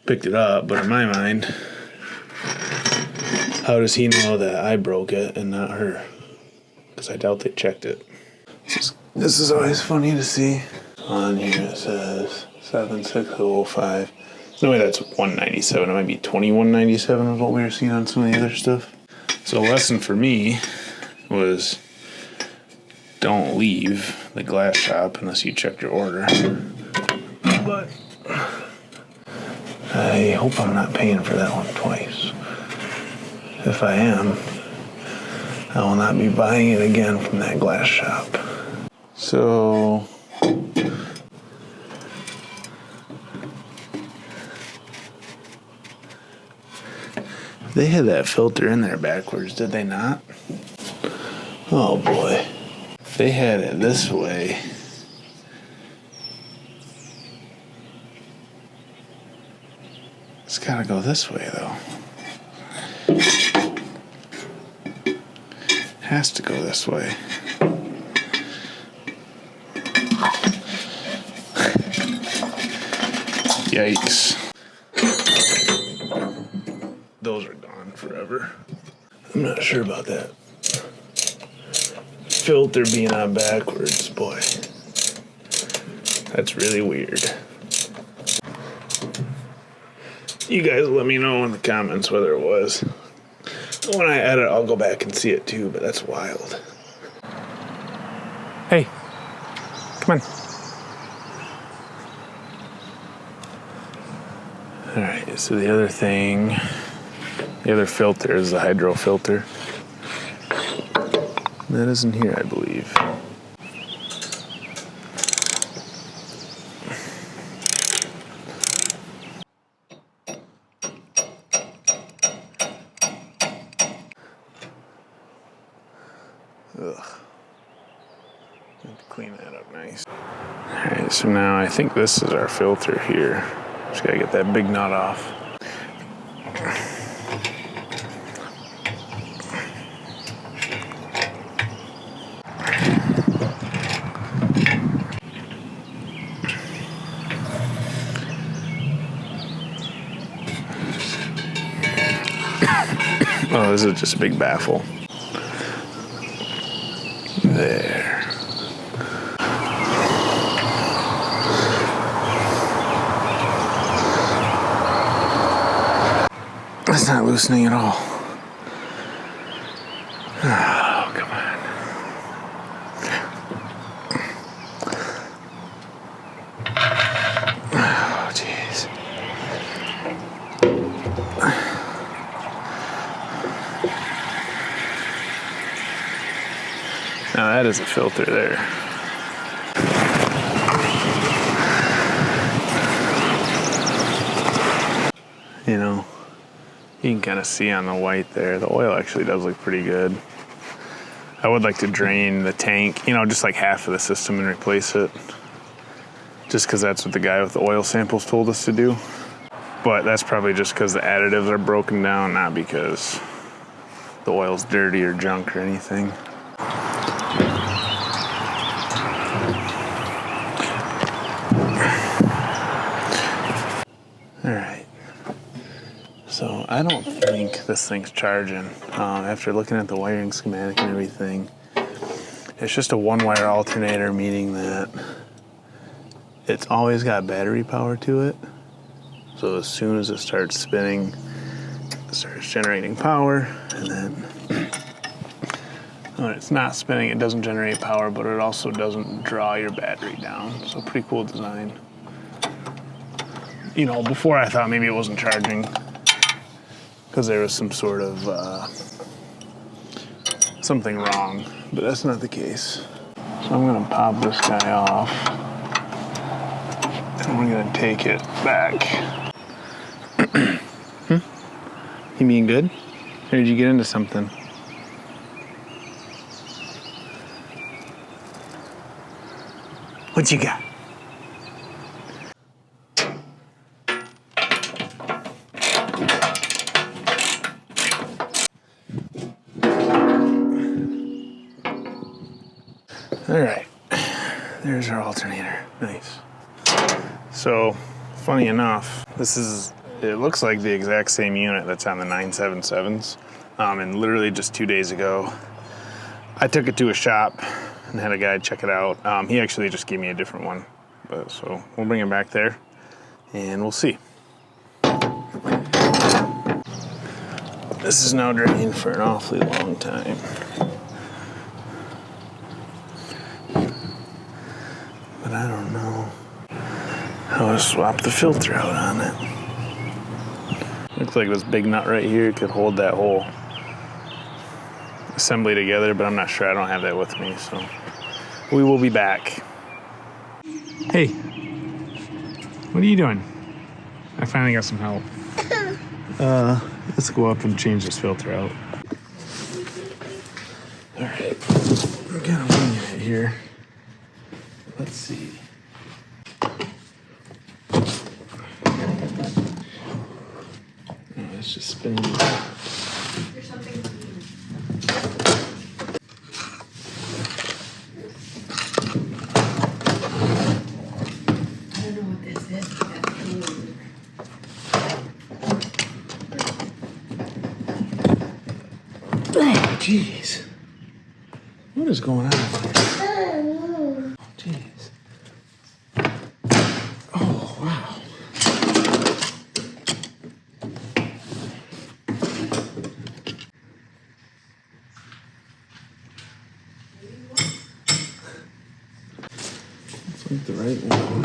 [SPEAKER 1] picked it up, but in my mind, how does he know that I broke it and not her? Because I doubt they checked it. This is always funny to see. On here it says 76005. No way that's 197. It might be 2197 is what we were seeing on some of the other stuff. So a lesson for me was don't leave the glass shop unless you checked your order. But I hope I'm not paying for that one twice. If I am, I will not be buying it again from that glass shop. So they had that filter in there backwards, did they not? Oh boy. If they had it this way, it's gotta go this way though. Has to go this way. Yikes. Those are gone forever. I'm not sure about that filter being on backwards, boy. That's really weird. You guys let me know in the comments whether it was. When I edit, I'll go back and see it too, but that's wild. Hey, come on. All right, so the other thing, the other filter is the hydro filter. That isn't here, I believe. Ugh. Have to clean that up nice. Alright, so now I think this is our filter here. Just gotta get that big nut off. Oh, this is just a big baffle. There. That's not loosening at all. Oh, come on. Oh, jeez. Now that is a filter there. You know, you can kind of see on the white there, the oil actually does look pretty good. I would like to drain the tank, you know, just like half of the system and replace it. Just because that's what the guy with the oil samples told us to do. But that's probably just because the additives are broken down, not because the oil's dirty or junk or anything. All right. So I don't think this thing's charging. After looking at the wiring schematic and everything, it's just a one-wire alternator, meaning that it's always got battery power to it, So as soon as it starts spinning, it starts generating power, and then when it's not spinning, it doesn't generate power, but it also doesn't draw your battery down. So pretty cool design. You know, before I thought maybe it wasn't charging because there was some sort of something wrong, but that's not the case. So I'm gonna pop this guy off, and we're gonna take it back. You mean good? Or did you get into something? What you got? All right, there's our alternator. Nice. So, funny enough, it looks like the exact same unit that's on the 977s. And literally just 2 days ago, I took it to a shop and had a guy check it out. He actually just gave me a different one. So we'll bring it back there and we'll see. This is now drained for an awfully long time. But I don't know how to swap the filter out on it. Looks like this big nut right here could hold that whole assembly together, but I'm not sure. I don't have that with me, so we will be back. Hey, what are you doing? I finally got some help. Let's go up and change this filter out. All right, we got a wing unit here. Let's see. It's just spinning.
[SPEAKER 4] There's something to eat. I don't know what this is, but that's food.
[SPEAKER 1] Oh, jeez. What is going on here? Jeez. Oh, wow. It's like the right one.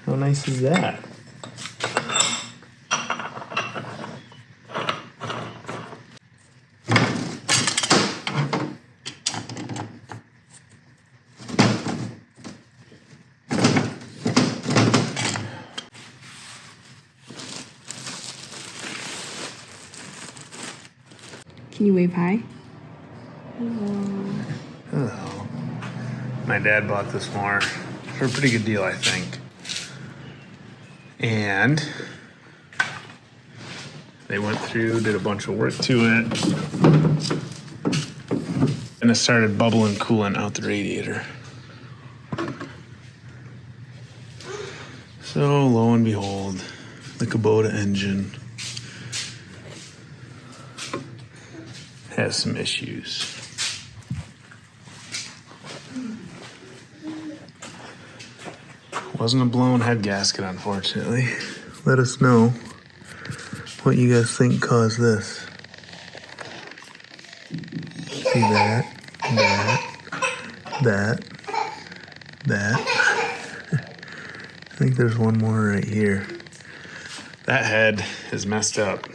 [SPEAKER 1] How nice is that?
[SPEAKER 4] Can you wave hi?
[SPEAKER 1] Hello. My dad bought this mower for a pretty good deal, I think. And they went through, did a bunch of work to it, and it started bubbling coolant out the radiator. So lo and behold, the Kubota engine has some issues. Wasn't a blown head gasket, unfortunately. Let us know what you guys think caused this. See that, that. I think there's one more right here. That head is messed up.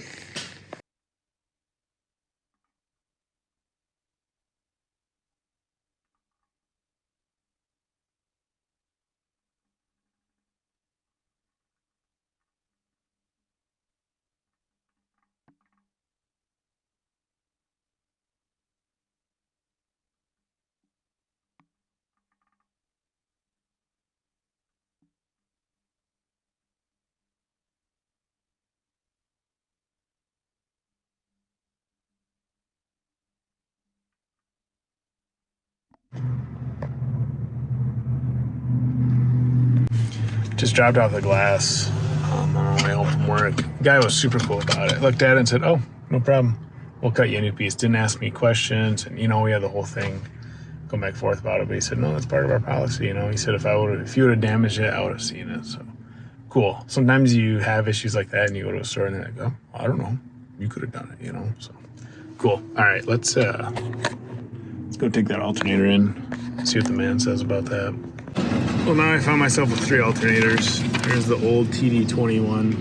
[SPEAKER 1] Just dropped off the glass on my way home from work. The guy was super cool about it. Looked at it and said, "Oh, no problem. We'll cut you a new piece." Didn't ask me questions, and we had the whole thing going back and forth about it. But he said, "No, that's part of our policy." He said, "If you would have damaged it, I would have seen it." So cool. Sometimes you have issues like that and you go to a store and they're like, oh, I don't know. You could have done it, you know? So cool. All right, let's go take that alternator in, see what the man says about that. Well, now I found myself with 3 alternators. Here's the old TD20E.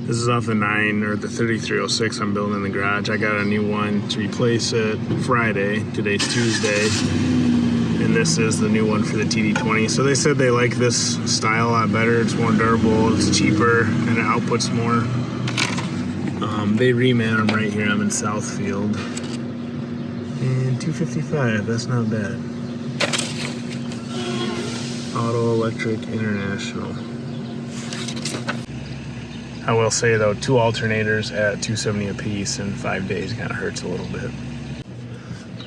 [SPEAKER 1] This is off the 9 or the 3306 I'm building in the garage. I got a new one to replace it Friday. Today's Tuesday. And this is the new one for the TD20. So they said they like this style a lot better. It's more durable, it's cheaper, and it outputs more. They reman them right here. I'm in Southfield. And $255, that's not bad. Auto Electric International. I will say though, 2 alternators at $270 a piece in 5 days kind of hurts a little bit.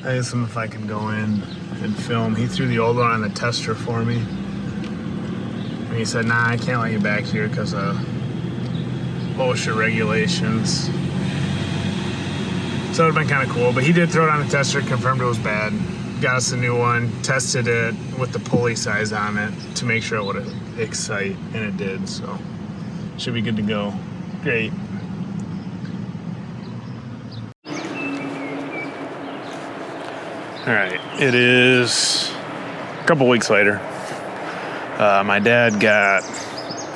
[SPEAKER 1] I asked him if I can go in and film. He threw the old one on the tester for me. And he said, nah, I can't let you back here because of OSHA regulations. So it would have been kind of cool, but he did throw it on the tester, confirmed it was bad. Got us a new one, tested it with the pulley size on it to make sure it would excite, and it did, so should be good to go. Great. All right, it is a couple weeks later. My dad got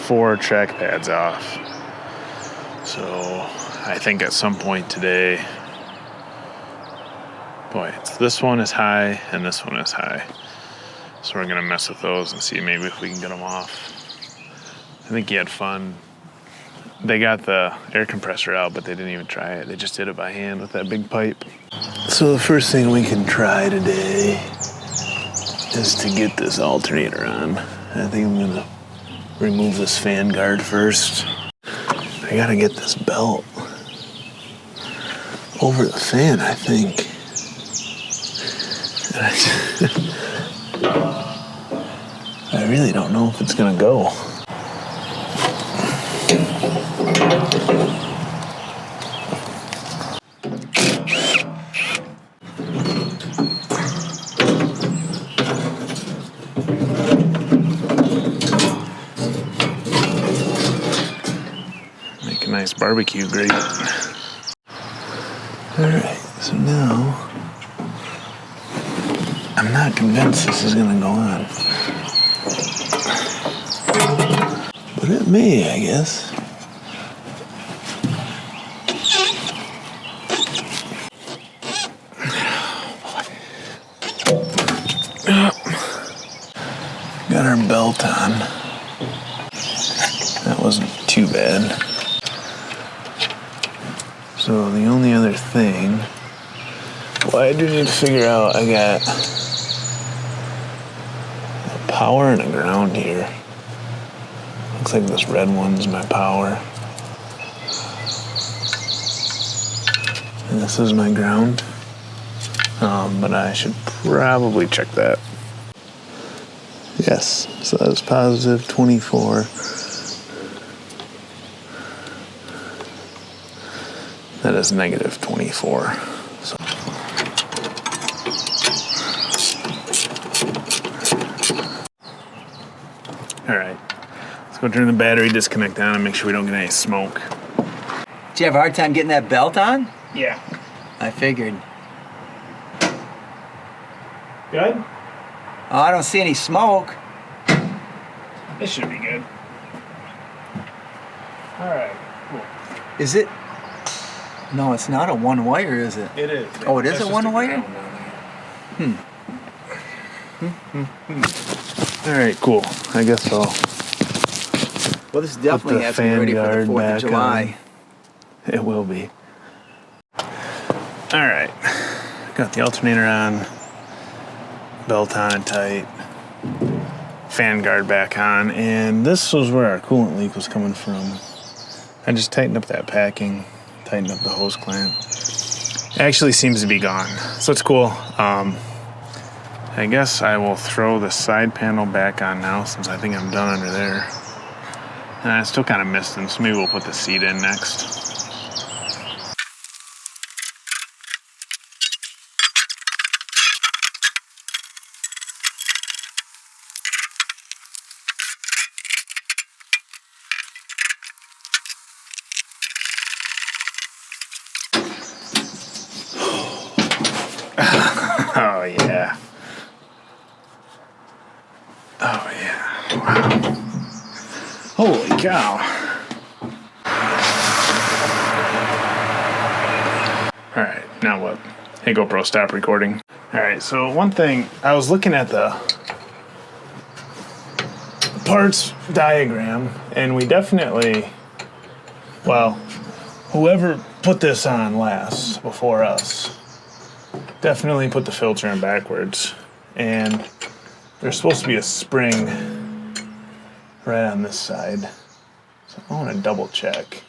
[SPEAKER 1] 4 track pads off. So I think at some point today, boy, this one is high and this one is high. So we're gonna mess with those and see maybe if we can get them off. I think he had fun. They got the air compressor out, but they didn't even try it. They just did it by hand with that big pipe. So the first thing we can try today is to get this alternator on. I think I'm gonna remove this fan guard first. I gotta get this belt over the fan, I think. I really don't know if it's gonna go. Make a nice barbecue grate. All right, so now I'm not convinced this is gonna go on. But it may, I guess. Got our belt on. That wasn't too bad. So the only other thing, well, I do need to figure out, I got a power and a ground here. Looks like this red one's my power. And this is my ground. But I should probably check that. Yes, so that's positive 24. That is negative 24. So. All right, let's go turn the battery disconnect on and make sure we don't get any smoke.
[SPEAKER 2] Did you have a hard time getting that belt on?
[SPEAKER 1] Yeah.
[SPEAKER 2] I figured.
[SPEAKER 1] Good?
[SPEAKER 2] Oh, I don't see any smoke.
[SPEAKER 1] This should be good. All right, cool.
[SPEAKER 2] Is it? No, it's not a one wire, is it?
[SPEAKER 1] It is.
[SPEAKER 2] Oh, it is a one wire?
[SPEAKER 1] All right, cool. I guess I'll
[SPEAKER 2] Well, this definitely has to be ready for the 4th of July.
[SPEAKER 1] It will be. All right, got the alternator on, belt on and tight, fan guard back on, and this was where our coolant leak was coming from. I just tightened up that packing, tightened up the hose clamp. It actually seems to be gone, so it's cool. I guess I will throw the side panel back on now since I think I'm done under there. And I still kind of missed them, so maybe we'll put the seat in next. yeah. Oh yeah. Wow. Holy cow. All right, now what? Hey GoPro, stop recording. All right, so one thing, I was looking at the parts diagram, and we definitely, well, whoever put this on last before us definitely put the filter in backwards, and there's supposed to be a spring right on this side, so I want to double check.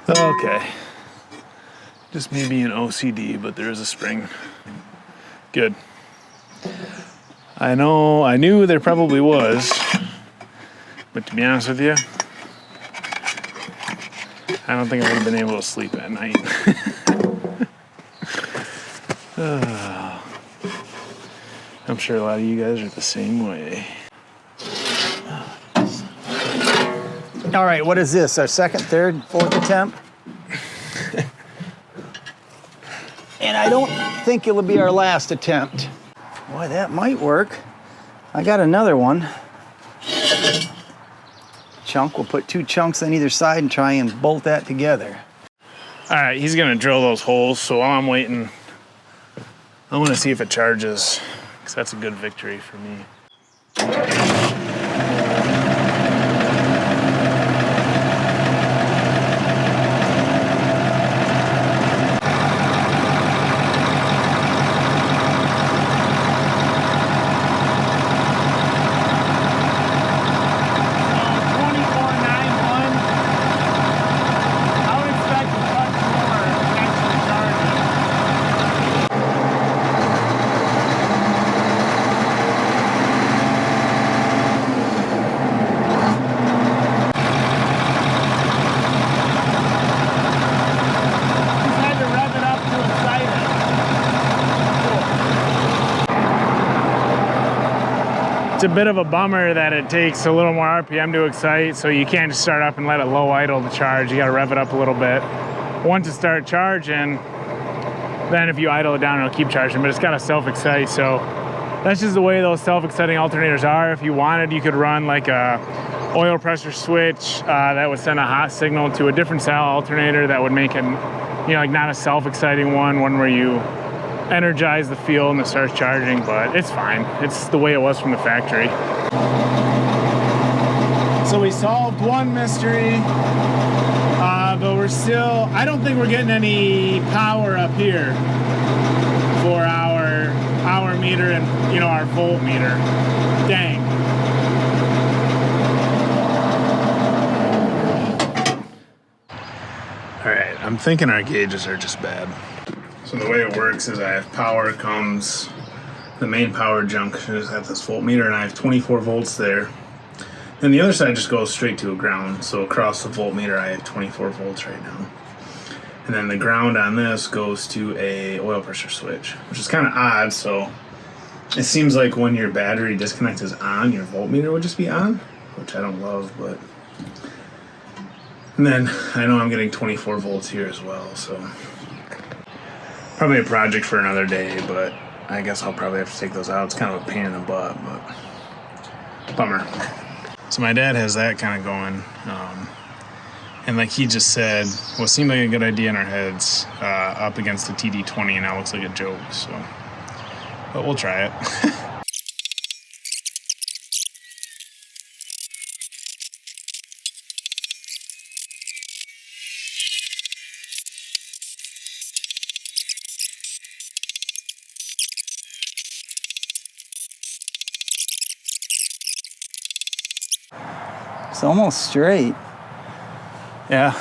[SPEAKER 1] Okay, just me being OCD, but there is a spring. Good. I knew there probably was, but to be honest with you, I don't think I would have been able to sleep at night. I'm sure a lot of you guys are the same way.
[SPEAKER 2] All right, what is this? Our second, third, fourth attempt? And I don't think it'll be our last attempt. Boy, that might work. I got another one. Chunk, we'll put 2 chunks on either side and try and bolt that together.
[SPEAKER 1] All right, he's gonna drill those holes, so while I'm waiting, I wanna see if it charges, because that's a good victory for me. It's a bit of a bummer that it takes a little more RPM to excite, so you can't just start up and let it low idle to charge. You gotta rev it up a little bit. Once it starts charging, then if you idle it down, it'll keep charging, but it's gotta self-excite, so that's just the way those self-exciting alternators are. If you wanted, you could run like a oil pressure switch that would send a hot signal to a different style alternator that would make it, like not a self-exciting one where you energize the field and it starts charging, but it's fine. It's the way it was from the factory. So we solved one mystery, but we're still, I don't think we're getting any power up here for our hour meter and our volt meter. Dang. All right, I'm thinking our gauges are just bad. So the way it works is I have power comes, the main power junction is at this voltmeter, and I have 24 volts there. And the other side just goes straight to a ground. So across the voltmeter, I have 24 volts right now. And then the ground on this goes to a oil pressure switch, which is kind of odd. So it seems like when your battery disconnect is on, your voltmeter would just be on, which I don't love, but. And then I know I'm getting 24 volts here as well, so. Probably a project for another day, but I guess I'll probably have to take those out. It's kind of a pain in the butt, but bummer. So my dad has that kind of going, and like he just said, what seemed like a good idea in our heads, up against the TD20, and now looks like a joke. So, but we'll try it.
[SPEAKER 2] It's almost straight.
[SPEAKER 1] Yeah.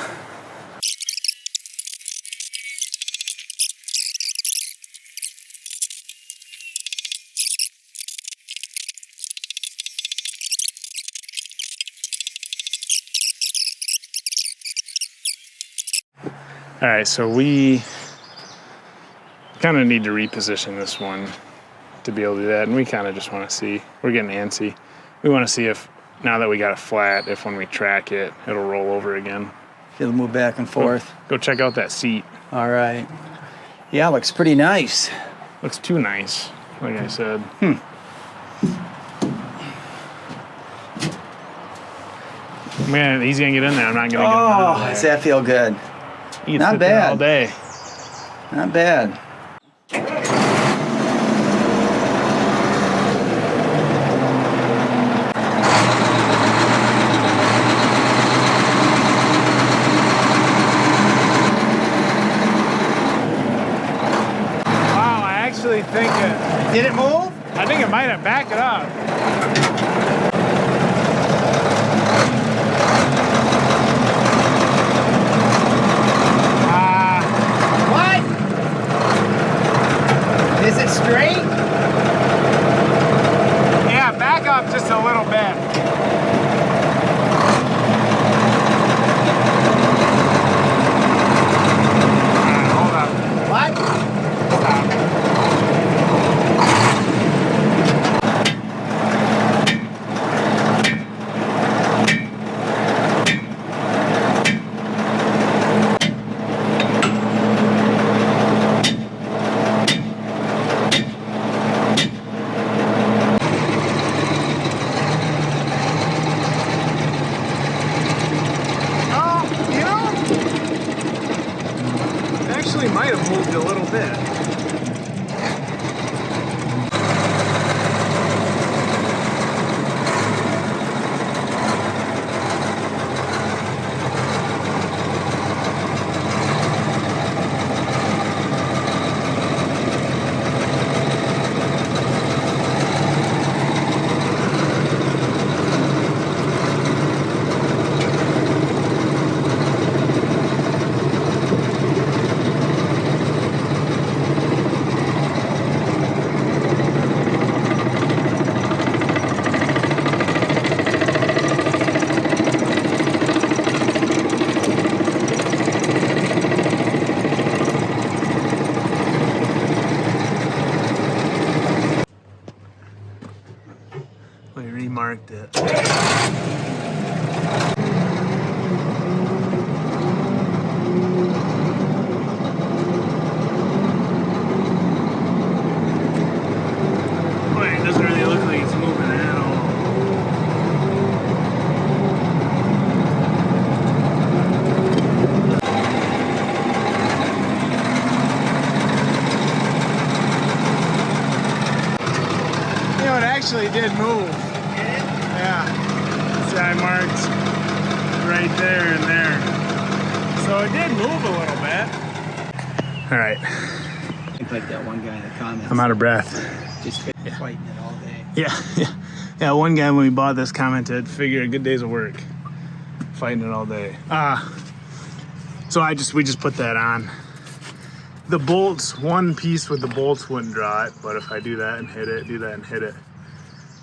[SPEAKER 1] All right, so we kind of need to reposition this one to be able to do that, and we kind of just want to see. We're getting antsy. We want to see if, now that we got it flat, if when we track it, it'll roll over again.
[SPEAKER 2] It'll move back and forth.
[SPEAKER 1] Go check out that seat.
[SPEAKER 2] All right. Yeah, looks pretty nice.
[SPEAKER 1] Looks too nice, like I said. Man, he's gonna get in there. I'm not gonna get him out of there.
[SPEAKER 2] Does that feel good?
[SPEAKER 1] He can
[SPEAKER 2] not
[SPEAKER 1] sit there
[SPEAKER 2] bad.
[SPEAKER 1] all day.
[SPEAKER 2] Not bad.
[SPEAKER 1] Wow, I actually think it.
[SPEAKER 2] Did it move?
[SPEAKER 1] I think it might have backed it up.
[SPEAKER 2] What? Is it straight?
[SPEAKER 1] Yeah, back up just a little bit. Hold up.
[SPEAKER 2] What?
[SPEAKER 1] Stop. Actually might have moved a little bit. We remarked it. Boy, it doesn't really look like it's moving at all. You know, it actually did move. Yeah. See, I marked right there and there. So it did move a little bit. All right.
[SPEAKER 2] Like that one guy in the comments.
[SPEAKER 1] I'm out of breath.
[SPEAKER 2] Just fighting it all day.
[SPEAKER 1] Yeah. One guy when we bought this commented, figure a good day's of work. Fighting it all day. So we just put that on. The bolts, one piece with the bolts wouldn't draw it, but if I do that and hit it, do that and hit it,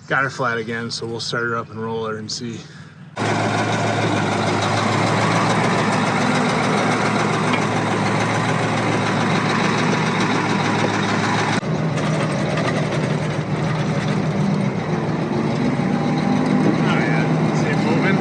[SPEAKER 1] got her flat again, so we'll start her up and roll her and see. Oh yeah, see it moving?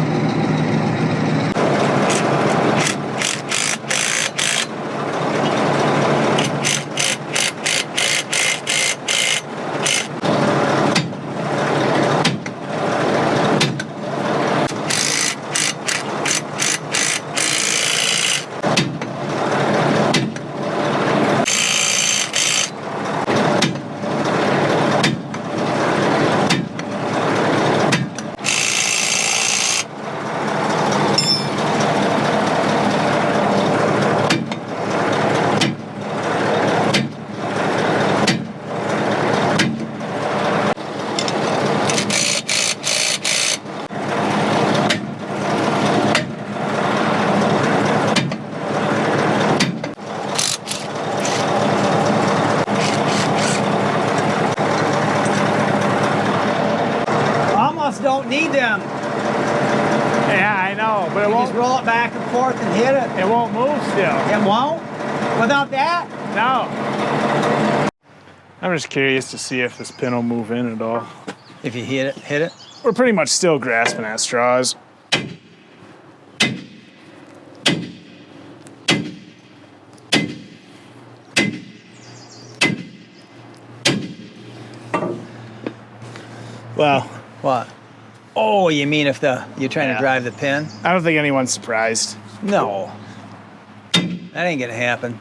[SPEAKER 2] Don't need them.
[SPEAKER 1] Yeah, I know, but it
[SPEAKER 2] You
[SPEAKER 1] won't.
[SPEAKER 2] just roll it back and forth and hit it.
[SPEAKER 1] It won't move still.
[SPEAKER 2] It won't? Without that?
[SPEAKER 1] No. I'm just curious to see if this pin will move in at all.
[SPEAKER 2] If you hit it.
[SPEAKER 1] We're pretty much still grasping at straws. Well,
[SPEAKER 2] What? Oh, you mean if you're trying
[SPEAKER 1] Yeah.
[SPEAKER 2] to drive the pin?
[SPEAKER 1] I don't think anyone's surprised.
[SPEAKER 2] No. That ain't gonna happen.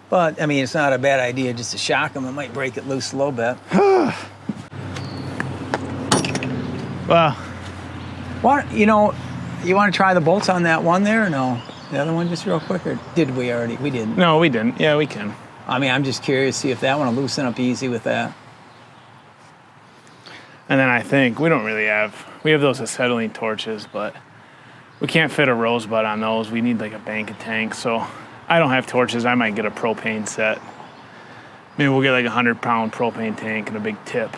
[SPEAKER 2] But, I mean, it's not a bad idea just to shock them. It might break it loose a little bit.
[SPEAKER 1] Well,
[SPEAKER 2] What, you want to try the bolts on that one there or no? The other one just real quick, or did we already? We didn't.
[SPEAKER 1] no, we didn't. Yeah, we can.
[SPEAKER 2] I mean, I'm just curious, see if that one will loosen up easy with that.
[SPEAKER 1] And then I think we have those acetylene torches, but we can't fit a rosebud on those. We need like a bank of tanks. So I don't have torches. I might get a propane set. Maybe we'll get like a 100-pound propane tank and a big tip.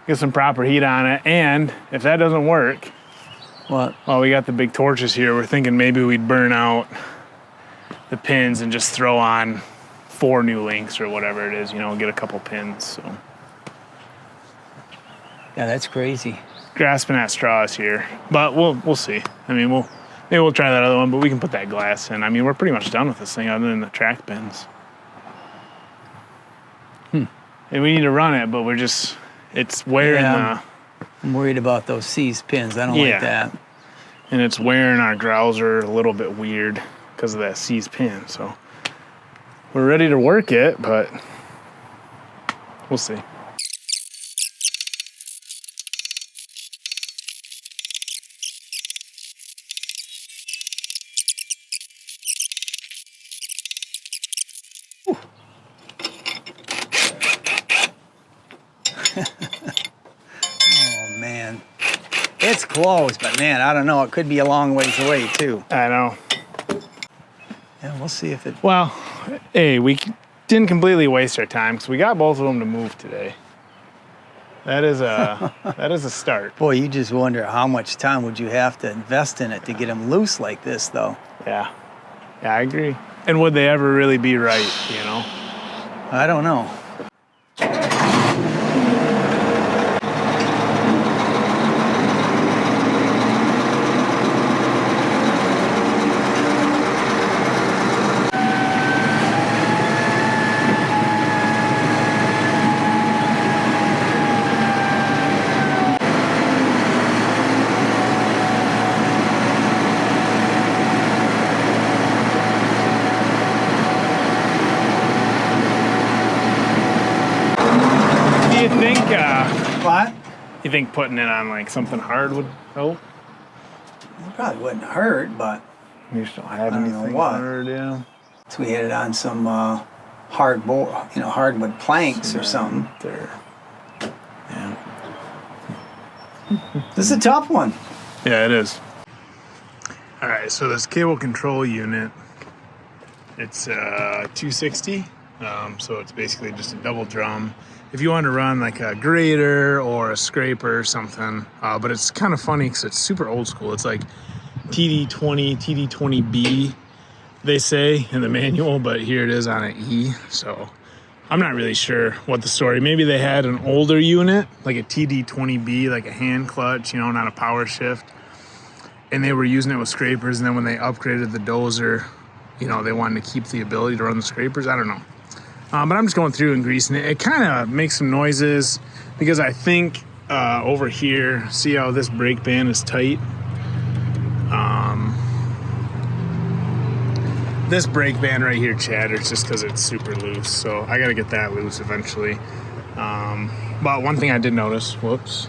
[SPEAKER 1] Get some proper heat on it. And if that doesn't work,
[SPEAKER 2] What?
[SPEAKER 1] well, we got the big torches here. We're thinking maybe we'd burn out the pins and just throw on 4 new links or whatever it is, get a couple pins. So
[SPEAKER 2] Yeah, that's crazy.
[SPEAKER 1] grasping at straws here, but we'll see. I mean, maybe we'll try that other one, but we can put that glass in. I mean, we're pretty much done with this thing other than the track pins. And we need to run it, but it's wearing
[SPEAKER 2] I'm worried about those seized pins. I don't
[SPEAKER 1] Yeah.
[SPEAKER 2] like that.
[SPEAKER 1] and it's wearing our grouser a little bit weird because of that seized pin. So we're ready to work it, but we'll see.
[SPEAKER 2] Oh, man. It's close, but man, I don't know. It could be a long ways away, too.
[SPEAKER 1] I know.
[SPEAKER 2] Yeah, we'll see if it...
[SPEAKER 1] Well, hey, we didn't completely waste our time because we got both of them to move today. That is a start.
[SPEAKER 2] Boy, you just wonder how much time would you have to invest in it to get them loose like this, though.
[SPEAKER 1] Yeah, I agree. And would they ever really be right, you know?
[SPEAKER 2] I don't know.
[SPEAKER 1] Do you think,
[SPEAKER 2] What?
[SPEAKER 1] you think putting it on like something hard would help?
[SPEAKER 2] It probably wouldn't hurt, but
[SPEAKER 1] You just don't have
[SPEAKER 2] I don't know
[SPEAKER 1] anything
[SPEAKER 2] what.
[SPEAKER 1] hard, yeah.
[SPEAKER 2] so we had it on some hardwood planks or something.
[SPEAKER 1] There. Yeah.
[SPEAKER 2] This is a tough one.
[SPEAKER 1] Yeah, it is. All right, so this cable control unit, it's 260. So it's basically just a double drum. If you want to run like a grater or a scraper or something, but it's kind of funny because it's super old school. It's like TD20, TD20B, they say in the manual, but here it is on an E. So I'm not really sure what the story. Maybe they had an older unit, like a TD20B, like a hand clutch, not a power shift. And they were using it with scrapers. And then when they upgraded the dozer, they wanted to keep the ability to run the scrapers. I don't know. But I'm just going through and greasing it. It kind of makes some noises because I think over here, see how this brake band is tight? This brake band right here chatters just because it's super loose. So I got to get that loose eventually. But one thing I did notice, whoops,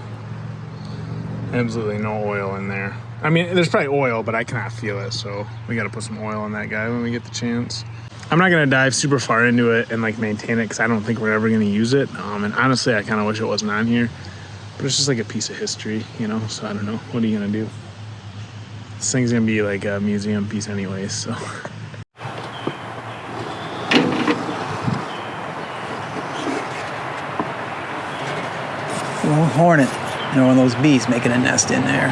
[SPEAKER 1] absolutely no oil in there. I mean, there's probably oil, but I cannot feel it. So we got to put some oil on that guy when we get the chance. I'm not going to dive super far into it and like maintain it because I don't think we're ever going to use it. And honestly, I kind of wish it wasn't on here. But it's just like a piece of history, so I don't know. What are you going to do? This thing's going to be like a museum piece anyways, so.
[SPEAKER 2] Little hornet, one of those bees making a nest in there.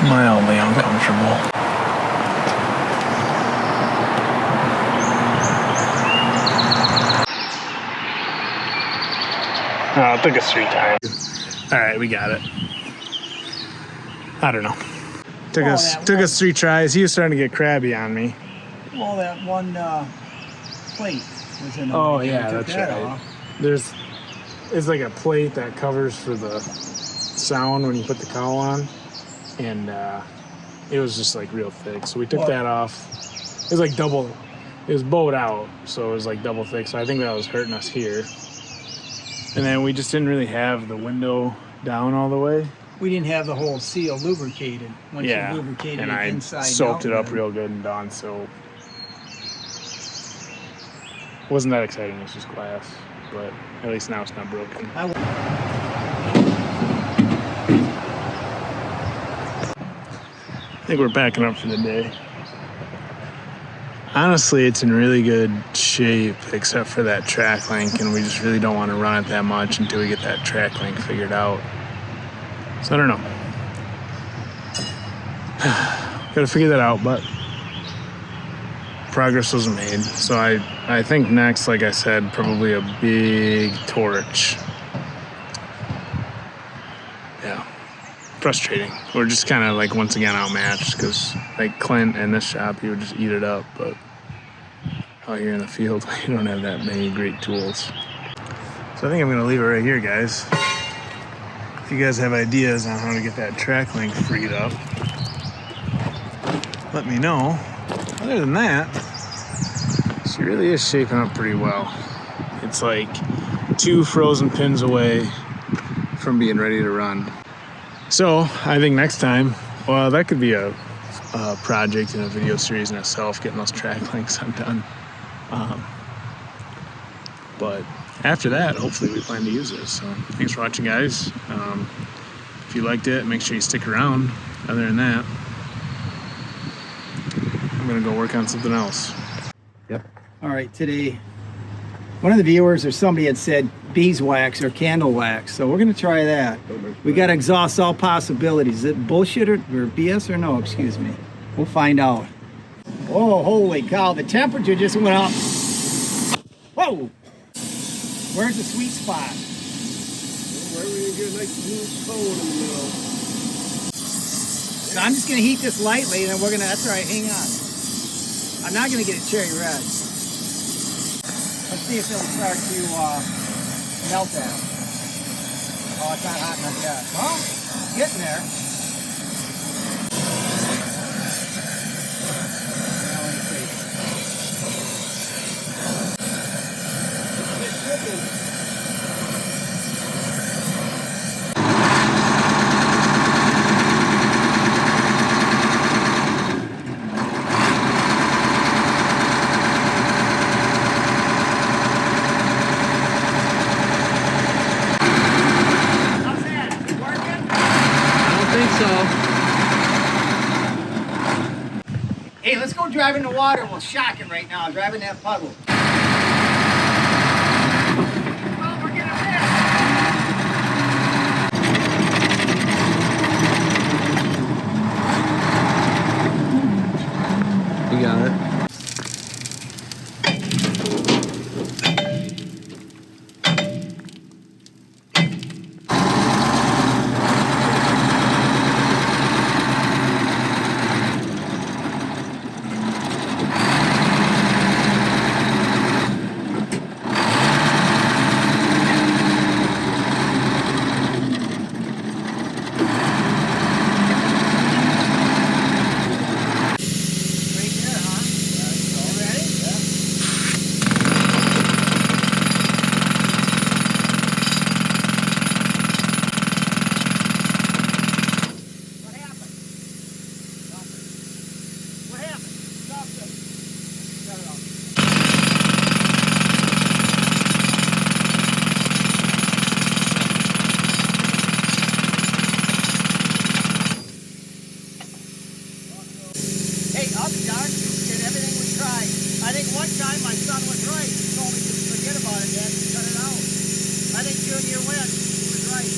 [SPEAKER 1] Mildly uncomfortable. Oh, it took us 3 times. All right, we got it. I don't know. Took us 3 tries. He was starting to get crabby on me.
[SPEAKER 2] Well, that one plate was in the
[SPEAKER 1] Oh
[SPEAKER 2] way.
[SPEAKER 1] yeah,
[SPEAKER 2] We took
[SPEAKER 1] that's
[SPEAKER 2] that
[SPEAKER 1] right.
[SPEAKER 2] off.
[SPEAKER 1] It's like a plate that covers for the sound when you put the cow on, and it was just like real thick. So we took that off. It was like double. It was bowed out, so it was like double thick. So I think that was hurting us here. And then we just didn't really have the window down all the way.
[SPEAKER 2] We didn't have the whole seal lubricated. Once you lubricated
[SPEAKER 1] and
[SPEAKER 2] it
[SPEAKER 1] I
[SPEAKER 2] inside
[SPEAKER 1] soaked
[SPEAKER 2] out,
[SPEAKER 1] it up
[SPEAKER 2] then-
[SPEAKER 1] real good and Dawn soap. Wasn't that exciting, it's just glass, but at least now it's not broken. I think we're packing up for the day. Honestly, it's in really good shape except for that track link, and we just really don't want to run it that much until we get that track link figured out. So I don't know. Gotta figure that out, but progress was made. So I think next, like I said, probably a big torch. Yeah. Frustrating. We're just kind of like once again outmatched because like Clint in this shop, he would just eat it up, but out here in the field, we don't have that many great tools. So I think I'm gonna leave it right here, guys. If you guys have ideas on how to get that track link freed up, let me know. Other than that, she really is shaping up pretty well. It's like 2 frozen pins away from being ready to run. So I think next time, well, that could be a project in a video series in itself, getting those track links undone. But after that, hopefully we plan to use it. So thanks for watching, guys. If you liked it, make sure you stick around. Other than that, I'm gonna go work on something else.
[SPEAKER 2] Yep. All right, today, one of the viewers or somebody had said beeswax or candle wax, so we're gonna try that. We gotta exhaust all possibilities. Is it bullshit or BS or no? Excuse me. We'll find out. Oh, holy cow, the temperature just went up. Whoa! Where's the sweet spot?
[SPEAKER 5] Wherever you get a nice smooth cold in the middle.
[SPEAKER 2] So I'm just gonna heat this lightly, and then we're gonna, that's all right, hang on. I'm not gonna get it cherry red. Let's see if it'll start to melt that. Oh, it's not hot enough yet. Well, it's getting there. Now let me see. It's dripping. Hey, let's go drive in the water. We'll shock him right now. Drive in that puddle. Oh, we're getting there.
[SPEAKER 5] You got it.
[SPEAKER 2] Hey, I'll be darned. Did everything we tried. I think one time my son was right. He told me to forget about it, Dad. Cut it out. I think Junior wins. He was right.